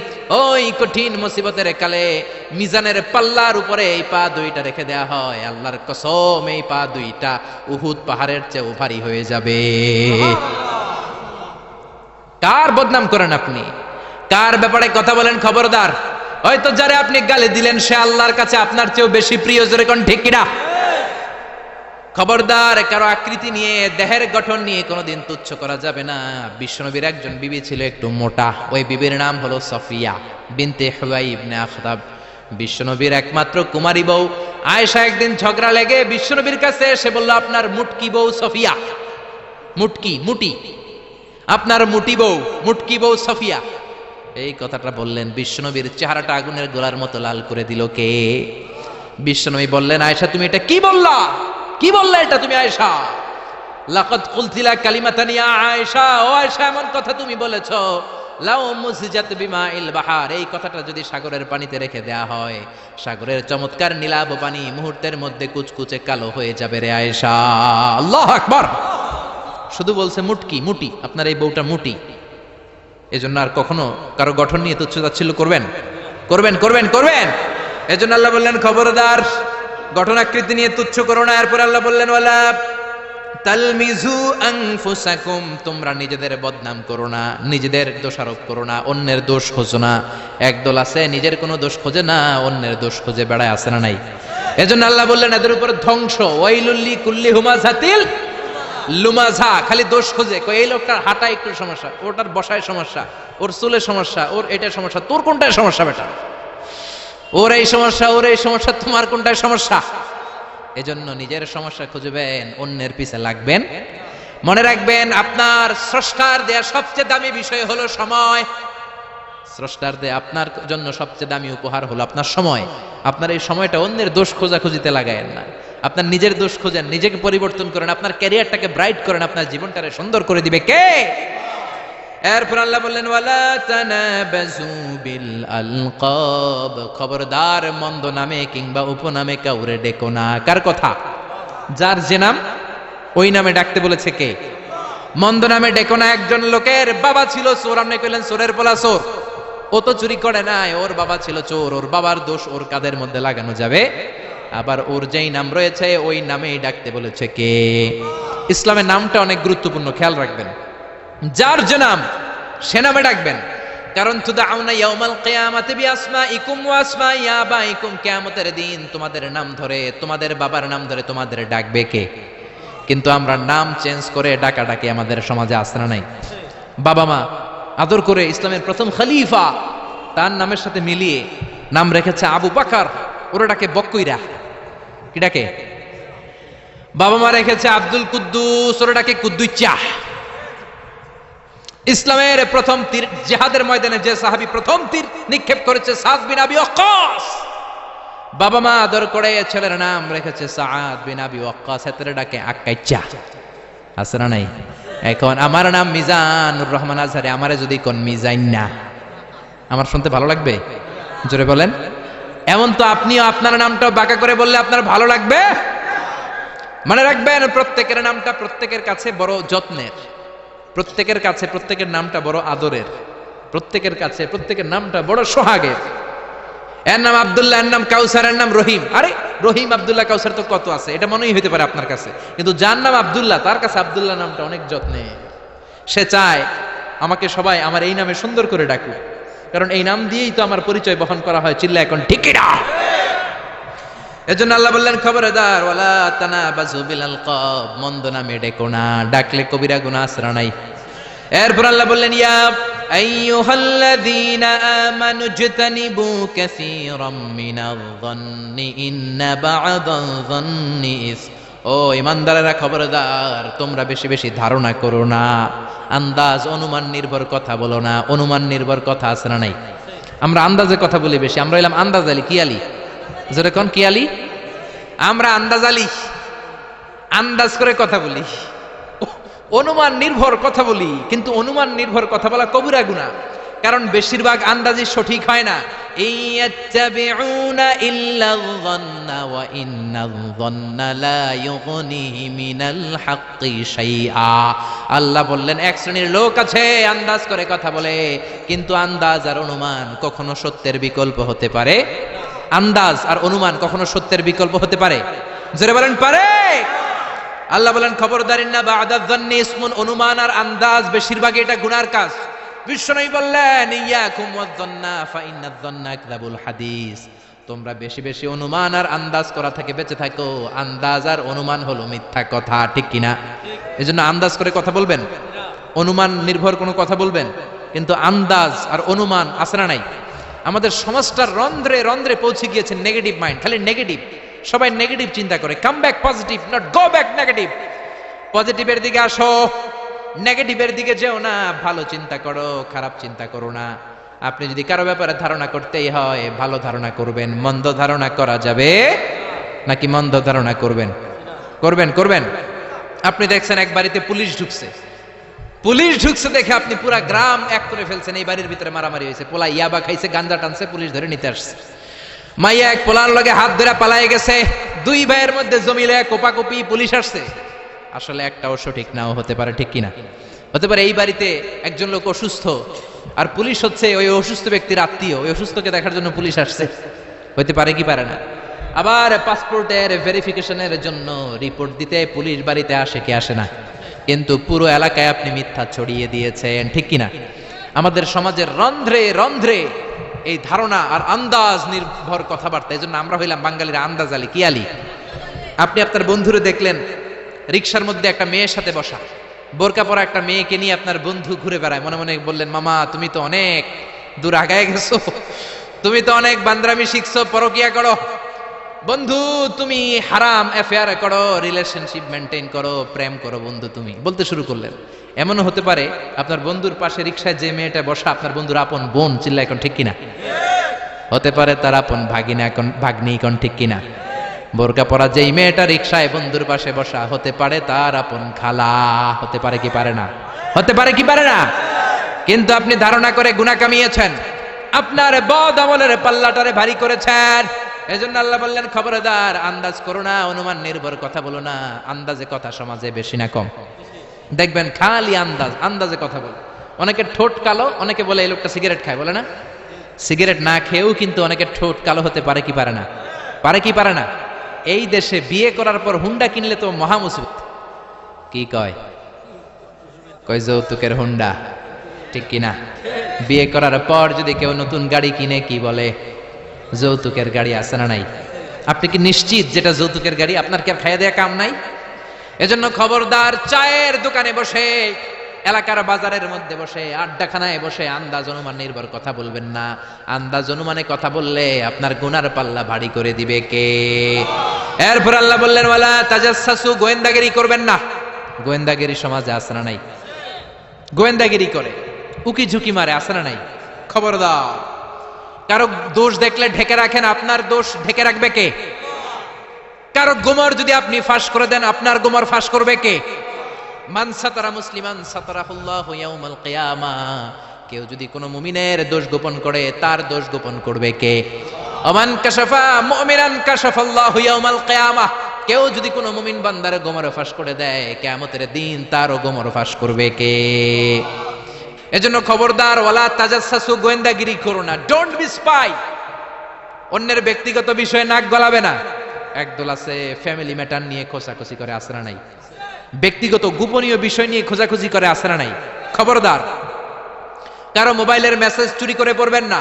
ওই কঠিন মুসিবতের কালে মিজানের পাল্লার উপরে এই পা দুইটা রেখে দেয়া হয়, আল্লাহর কসম এই পা দুইটা উহুদ পাহাড়ের চেয়ে ভারী হয়ে যাবে। কার বদনাম করেন আপনি? কার ব্যাপারে কথা বলেন? খবরদার, হয়তো যারে আপনি গালি দিলেন সে আল্লাহর কাছে আপনার চেয়েও বেশি প্রিয়, জোরে কোন ঠিক কিনা? খবরদার, কারো আকৃতি নিয়ে, দেহের গঠন নিয়ে কোনোদিন তুচ্ছ করা যাবে না। বিশ্বনবীর একজন বিবি ছিল একটু মোটা, ওই বিবির নাম হলো সফিয়া বিনতে হুয়াই ইবনে আখতাব। বিশ্বনবীর একমাত্র কুমারী বউ আয়েশা একদিন ঝগড়া লেগে বিশ্বনবীর কাছে এসে বলল, আপনার মুটকি বউ সফিয়া, মুটি, আপনার মুটি বউ, মুটকি বউ সফিয়া। এই কথাটা বললেন, বিশ্বনবীর চেহারাটা আগুনের গোলার মতো লাল করে দিল কে? বিশ্বনবী বললেন, আয়েশা তুমি এটা কি বললা? কি বললা এটা তুমি আয়েশা? লাকাদ কুলতিলা কালিমাতান ইয়া আয়েশা, ও আয়েশা এমন কথা তুমি বলেছো, লাউ মুসিজাত বিমাইল বাহার, এই কথাটা যদি সাগরের পানিতে রেখে দেয়া হয়, সাগরের চমৎকার নীলাভ পানি মুহূর্তের মধ্যে কুচকুচে কালো হয়ে যাবে রে আয়েশা। আল্লাহু আকবার। শুধু বলছে মুটি, আপনার এই বউটা মুটি। এজন্য আর কখনো কারো গঠন নিয়ে তুচ্ছ-তাচ্ছিল্য করবেন? এজন্য আল্লাহ বললেন, খবরদার, গঠন আকৃতি নিয়ে তুচ্ছ করো না। এরপর আল্লাহ বললেন, ওয়ালা তালমিজু আনফুসাকুম, তোমরা নিজেদের বদনাম করো না, নিজেদের দোষারোপ করো না, অন্যের দোষ খোঁজো না। একদল আছে নিজের কোনো দোষ খোঁজে না, অন্যের দোষ খোঁজে বেড়ায়, আছে না নাই? এজন্য আল্লাহ বললেন এদের উপর ধ্বংস। ওয়াইলুল কুল্লি হুমাযাতিল লুমাযা, খালি দোষ খোঁজে, কই এই লোকটার হাঁটা একটু সমস্যা, ওটার বসায় সমস্যা, ওর চুলের সমস্যা, ওর এটা সমস্যা, তোর কোনটায় সমস্যা বেটা? ওর এই সমস্যা, তোমার কোনটায় সমস্যা? এজন্য নিজের সমস্যা খুঁজবেন, অন্যের পিছে লাগবেন। মনে রাখবেন, আপনার স্রষ্টার দেয়া সবচেয়ে দামি বিষয় হলো সময়। স্রষ্টার দেয়া আপনার জন্য সবচেয়ে দামি উপহার হলো আপনার সময়। আপনার এই সময়টা অন্যের দোষ খোঁজাখুঁজিতে লাগায়েন না, আপনার নিজের দোষ খোঁজেন, নিজেকে পরিবর্তন করেন, আপনার ক্যারিয়ারটাকে ব্রাইট করেন, আপনার জীবনটাকে সুন্দর করে দিবে কে? এরপর আল্লাহ বললেন ওয়ালা তানাবাজু বিল আলকাব, খবরদার মন্দ নামে কিংবা উপনামে কাউরে ডেকো না। কার কথা? যার যে নাম ওই নামে ডাকতে বলেছে কে? মন্দ নামে ডেকো না। একজন লোকের বাবা ছিল চোর, আপনি কইলেন চোরের পোলা চোর, ও তো চুরি করে নাই, ওর বাবা ছিল চোর, ওর বাবার দোষ ওর কাঁধের মধ্যে লাগানো যাবে? আবার ওর যেই নাম রয়েছে ওই নামেই ডাকতে বলেছে কে? ইসলামের নামটা অনেক গুরুত্বপূর্ণ, খেয়াল রাখবেন। যার যে নাম সে নামে ডাকবেন। কারণ তুদাউনা ইয়াউমাল কিয়ামাতি বিআসমাইকুম ওয়া আসমাই আবাইকুম, কিয়ামতের দিন তোমাদের নাম ধরে, তোমাদের বাবার নাম ধরে তোমাদের ডাকবে কে? কিন্তু আমরা নাম চেঞ্জ করে ডাকাডাকি আমাদের সমাজে আছে না নাই? বাবা মা আদর করে ইসলামের প্রথম খলিফা তার নামের সাথে মিলিয়ে নাম রেখেছে আবু বকর, ওরা ডাকে বক্কইরা। কি ডাকে? বাবা মা রেখেছে আব্দুল কুদ্দুস, ওরা ডাকে কুদ্দুচ্চা। ইসলামের প্রথম তীর জিহাদের ময়দানে যে সাহাবী প্রথম তীর নিক্ষেপ করেছে সাদ বিন আবি ওয়াক্কাস, বাবা মা আদর করে ছেলের নাম রেখেছে সাদ বিন আবি ওয়াক্কাস, এতরে ডাকে আক্কাইচা। আছে না নাই? এখন আমার নাম মিজানুর রহমান আজহারি, আমারে যদি কোন মিজাইন না, আমার শুনতে ভালো লাগবে? জোরে বলেন। এমন তো আপনিও আপনার নামটাও বাঁকা করে বললে আপনার ভালো লাগবে? মনে রাখবেন, প্রত্যেকের নামটা প্রত্যেকের কাছে বড় যত্নের, প্রত্যেকের কাছে প্রত্যেকের নামটা বড় আদরের, প্রত্যেকের কাছে প্রত্যেকের নামটা বড় সোহাগের। এর নাম আব্দুল্লাহ, এর নাম কাউসার, এর নাম রহিম। আরে রহিম, আব্দুল্লাহ, কাউসার তো কত আছে, এটা মনেই হইতে পারে আপনার কাছে, কিন্তু যার নাম আব্দুল্লাহ তার কাছে আব্দুল্লাহ নামটা অনেক যত্নে। সে চায় আমাকে সবাই আমার এই নামে সুন্দর করে ডাকুক, কারণ এই নাম দিয়েই তো আমার পরিচয় বহন করা হয়। চিল্লা এখন ঠিকই না? এজন্য আল্লাহ বললেন খবরদার ওয়ালা তানাবাজু বিল আলকাব, মন্দ নামে ডেকো না, ডাকলে কবিরা গুনাহ আসরা নাই। এরপর আল্লাহ বললেন ইয়া আইয়ুহাল্লাযীনা আমানু ইজতানিবু কাসীরাম মিনায-যন্নি ইন্না বা'দায-যন্নি ইসম। ও ঈমানদারেরা খবরদার, তোমরা বেশি বেশি ধারণা করো না, আন্দাজ অনুমান নির্ভর কথা বলো না। অনুমান নির্ভর কথা আছে না নাই? আমরা আন্দাজে কথা বলি বেশি, আমরা হইলাম আন্দাজ আলী। কি আলী? জোরে কোন কি আলী? আমরা আন্দাজ আলী, আন্দাজ করে কথা বলি, অনুমান নির্ভর কথা বলি। কিন্তু অনুমান নির্ভর কথা বলা কবিরা গুনাহ, কারণ বেশিরভাগ আন্দাজই সঠিক হয় না। ইয়াত্তাবিউনা ইল্লায-যন্না ওয়া ইন্নায-যন্না লা ইউগনি মিনাল হাক্কি শাইআ। আল্লাহ বললেন এক শ্রেণীর লোক আছে আন্দাজ করে কথা বলে, কিন্তু আন্দাজ আর অনুমান কখনো সত্যের বিকল্প হতে পারে? আন্দাজ আর অনুমান কখনো সত্যের বিকল্প হতে পারে? জোরে বলেন পারে? আল্লাহ বলেন খবরদার ইন্না বা'দায-যন্নি ইসমুন, অনুমান আর আন্দাজ বেশিরভাগ এটা গুনার কাজ। বিশ্বনবী বললেন ইয়াকুম ওয়ায-যন্না ফা ইন্নায-যন্না আকযাবুল হাদিস, তোমরা বেশি বেশি অনুমান আর আন্দাজ করা থেকে বেঁচে থাকো, আন্দাজ আর অনুমান হলো মিথ্যা কথা। ঠিক কিনা? এজন্য আন্দাজ করে কথা বলবেন, অনুমান নির্ভর কোনো কথা বলবেন, কিন্তু আন্দাজ আর অনুমান আছে না নাই? আমাদের সমাজটার রন্ধ্রে রন্ধ্রে পৌঁছে গিয়েছে নেগেটিভ মাইন্ড, খালি নেগেটিভ, সবাই নেগেটিভ চিন্তা করে। Come back positive, not go back negative. পজিটিভের দিকে আসো, নেগেটিভের দিকে যেও না। ভালো চিন্তা করো, খারাপ চিন্তা করো না। আপনি যদি কারো ব্যাপারে ধারণা করতেই হয়, ভালো ধারণা করবেন। মন্দ ধারণা করা যাবে নাকি? মন্দ ধারণা করবেন? করবেন করবেন। আপনি দেখছেন এক বাড়িতে পুলিশ ঢুকছে, পুলিশ ঢুকছে দেখে আপনি পুরা গ্রাম এক করে ফেলছেন। এই বাড়ির ভিতরে মারামারি হয়েছে, পোলা ইয়াবা খাইছে, গাঞ্জা টানছে, পুলিশ ধরে নিতে আসছে। মাইয়া এক পোলার লগে হাত ধরে পালায়ে গেছে, দুই ভাইয়ের মধ্যে জমিলে কোপাকুপি, পুলিশ আসছে। আসলে একটাও সঠিক নাও হতে পারে। ঠিক কিনা? হতে পারে এই বাড়িতে একজন লোক অসুস্থ, আর পুলিশ হচ্ছে ওই অসুস্থ ব্যক্তির আত্মীয়, ওই অসুস্থকে দেখার জন্য পুলিশ আসছে। হতে পারে কি পারে না? আবার পাসপোর্টের ভেরিফিকেশনের জন্য রিপোর্ট দিতে পুলিশ বাড়িতে আসে কি আসে না? কিন্তু পুরো এলাকায় আপনি মিথ্যা ছড়িয়ে দিয়েছেন। ঠিক কিনা? আমাদের সমাজের রন্ধ্রে রন্ধ্রে এই ধারণা আর আন্দাজ নির্ভর কথাবার্তা। এই জন্য আমরা হইলাম বাঙালিরা আন্দাজ আলী। কি আলী? আপনি আপনার বন্ধুরে দেখলেন রিক্সার মধ্যে একটা মেয়ের সাথে বসা, বোরকা পরা একটা মেয়েকে নিয়ে আপনার বন্ধু ঘুরে বেড়ায়। মনে মনে বললেন মামা তুমি তো অনেক দূর আগায় গেছো, তুমি তো অনেক বান্দরামি শিখছো, পরকিয়া করো। বন্ধু তুমি হারাম অ্যাফেয়ার করো, রিলেশনশিপ মেনটেন করো, প্রেম করো বন্ধু তুমি, বলতে শুরু করলেন। এমনও হতে পারে আপনার বন্ধুর পাশে রিক্সায় যে মেয়েটা বসা আপনার বন্ধুর আপন বোন। চিল্লা এখন ঠিক কিনা? হতে পারে তার আপন ভাগিনা, এখন ভাগ্নি। এখন ঠিক কিনা? বোরকা পরা যেই মেয়েটা রিকশায় বন্ধুর পাশে বসা হতে পারে তার আপন খালা। হতে পারে কি পারে না? হতে পারে কি পারে না? কিন্তু আপনি ধারণা করে গুনাহ কামিয়েছেন, আপনার বদ আমলের পাল্লাটারে ভারী করেছেন। এজন্য আল্লাহ বললেন খবরদার, আন্দাজ করো না, অনুমান নির্ভর কথা বলো না। আন্দাজে কথা সমাজে বেশি না কম? দেখবেন খালি আন্দাজে কথা বলে। অনেকে ঠোঁট কালো, অনেকে বলে এই লোকটা সিগারেট খায়, বলে না? সিগারেট না খেয়েও কিন্তু অনেকের ঠোঁট কালো হতে পারে কি পারে না? পারে কি পারে না? এই দেশে বিয়ে করার পর হুন্ডা কিনলে তো মহা মুসিবত। কি কয়? কয় যৌতুকের হুন্ডা, ঠিক কিনা? বিয়ে করার পর যদি কেউ নতুন গাড়ি কিনে কি বলে? যৌতুকের গাড়ি আছে না নাই? আপনি কি নিশ্চিত যেটা যৌতুকের গাড়ি? আপনার কি আর খাইয়া দেয়া কাম নাই? এজন্য খবরদার, চায়ের দোকানে বসে, এলাকার বাজারের মধ্যে বসে, আড্ডাখানায় বসে আন্দাজ অনুমান নির্ভর কথা বলবেন না। আন্দাজ অনুমানে কথা বললে আপনার গুনার পাল্লা ভারী করে দিবে কে? এরপর আল্লাহ বললেন ওয়ালা তাজাসসু, গোয়েন্দাগিরি করবেন না। গোয়েন্দাগিরি সমাজে আছে না নাই? গোয়েন্দাগিরি করে, উকি ঝুঁকি মারে, আছে না নাই? খবরদার, কারো দোষ দেখলে ঢেকে রাখেন, আপনার দোষ ঢেকে রাখবে কে? কারো গোমর যদি আপনি ফাঁস করে দেন, আপনার গোমর ফাঁস করবে কে? মান সাতারা মুসলিমান সাতারাহুল্লাহু ইয়াউমাল কিয়ামা। কেউ যদি কোনো মুমিনের দোষ গোপন করে, তার দোষ গোপন করবে কে? ওমান কাশাফা মুমিনান কাশাফাল্লাহু ইয়াউমাল কিয়ামা। কেউ যদি কোনো মুমিন বান্দার গোমর ফাঁস করে দেয়, কিয়ামতের দিন তারও গোমর ফাঁস করবে কে? এজন্য খবরদার, ওয়ালা তাজাসসু, গোয়েন্দাগিরি করো না। Don't B spy. অন্যের ব্যক্তিগত বিষয়ে নাক গলাবে না। একদল আছে ফ্যামিলি ম্যাটার নিয়ে খোঁচাখুচি করে, আছে না নাই? ব্যক্তিগত গোপনীয় বিষয় নিয়ে খোঁজাখুঁজি করে, আছে না নাই? খবরদার, কারো মোবাইলের মেসেজ চুরি করে পড়বেন না।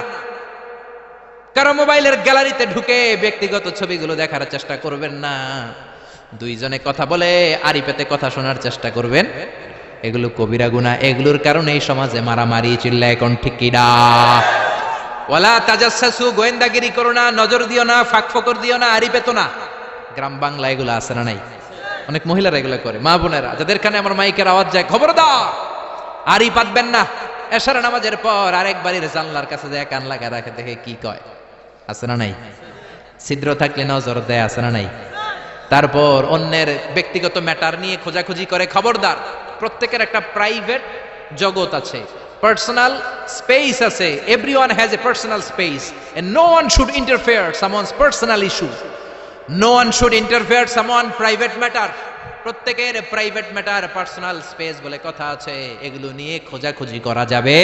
কারো মোবাইলের গ্যালারিতে ঢুকে ব্যক্তিগত ছবিগুলো দেখার চেষ্টা করবেন না। দুইজনে কথা বলে আড়ি পেতে কথা শোনার চেষ্টা করবেন, এগুলো কবিরা গুনাহ। এগুলোর কারণে এই সমাজে মারামারি, চিল্লায় এখন ঠিক কিনা? ওয়ালা তাজাসসু, গোয়েন্দাগিরি করো না, নজর দিও না, ফাঁক ফকর দিও না, আড়ি পেতো না। গ্রাম বাংলা এগুলো আছে না নাই? অনেক মহিলারা এগুলো করে। মা বোনেরা, যাদের কানে আমার মাইকের আওয়াজ যায়, খবরদার, আড়ি পাতবেন না। এশার নামাজের পর আরেক বাড়ির জানলার কাছে যায় কান লাগা রাখে, দেখে কি কয়, আছে না নাই? ছিদ্র থাকলে নজর দেয়, আছে না নাই? তারপর অন্যের ব্যক্তিগত ম্যাটার নিয়ে খোঁজাখুঁজি করে। খবরদার, প্রত্যেকের একটা প্রাইভেট জগৎ আছে, পার্সোনাল স্পেস আছে। Everyone has a personal space and no one should interfere someone's personal issue. No one should interfere someone private matter. প্রত্যেকের প্রাইভেট ম্যাটার, পার্সোনাল স্পেস বলে কথা আছে, এগুলো নিয়ে খোঁজাখুঁজি করা যাবে।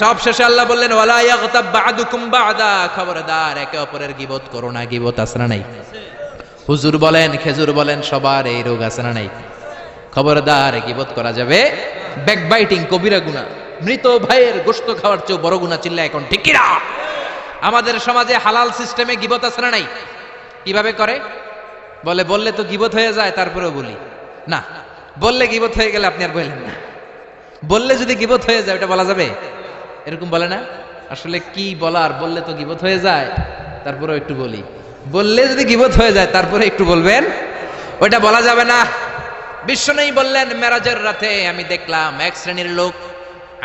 সব শেষে আল্লাহ বললেন ওয়ালা ইয়াগতাব বা'দুকুম বা'দা, খবরদার, একে অপরের গীবত করো না। গীবত আছে না নাই? হুজুর বলেন, খেজুর বলেন, সবার এই রোগ আছে না নাই? খবরদার, গীবত করা যাবে। ব্যাকবাইটিং কবিরা গুনাহ। মৃত ভাইয়ের গোশত খাওয়ার চেয়ে বড় গুনাহ, চিল্লায় এখন ঠিক কিনা? আমাদের সমাজে হালাল সিস্টেমে গীবত আছে না নাই? কিভাবে করে? বললে তো গীবত হয়ে যায়, তারপরেও বলি না। বললে গীবত হয়ে গেলে আপনি আর বললেন না। বললে যদি গীবত হয়ে যায়, ওটা বলা যাবে? এরকম বলে না? আসলে কি বলার, বললে তো গীবত হয়ে যায়, তারপরেও একটু বলি। বললে যদি গীবত হয়ে যায়, তারপরে একটু বলবেন, ওইটা বলা যাবে না। বিশ্বনবী বললেন, মেরাজের রাতে আমি দেখলাম এক শ্রেণীর লোক,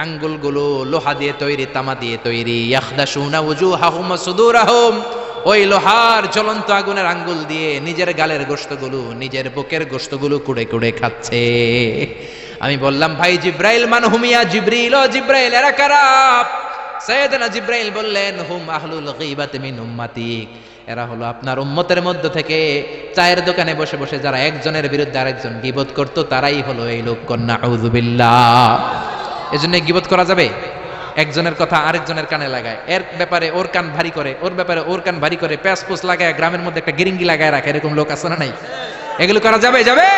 আঙ্গুলগুলো লোহা দিয়ে তৈরি, তামা দিয়ে তৈরি, ইয়াখদাশুনা ওয়ুজুহাহুম ওয়া সুদুরাহুম, ওই লোহার জ্বলন্ত আগুনের আঙ্গুল দিয়ে নিজের গালের গোশতগুলো, নিজের বুকের গোশতগুলো কুড়ে কুড়ে খাচ্ছে। আমি বললাম, ভাই জিব্রাইল, মান হুমিয়া জিবরিল, ও জিব্রাইল, এরা কারা? সাইয়েদনা জিব্রাইল বললেন, হুম আহলুল গীবাতি মিন উম্মাতিক, এরা হলো আপনার উম্মতের মধ্য থেকে চায়ের দোকানে বসে বসে যারা একজনের বিরুদ্ধে আরেকজন গীবত করত, তারাই হলো এই লোকগণ। নাউযুবিল্লাহ। এজন্য গীবত করা যাবে? একজনের কথা আরেকজনের কানে লাগায়, এর ব্যাপারে ওর কান ভারী করে, ওর ব্যাপারে ওর কান ভারী করে, প্যাসপোস লাগায়, গ্রামের মধ্যে একটা গিরিঙ্গি লাগায় রাখে, এরকম লোক আছে না নাই? এগুলো করা যাবে? যাবে?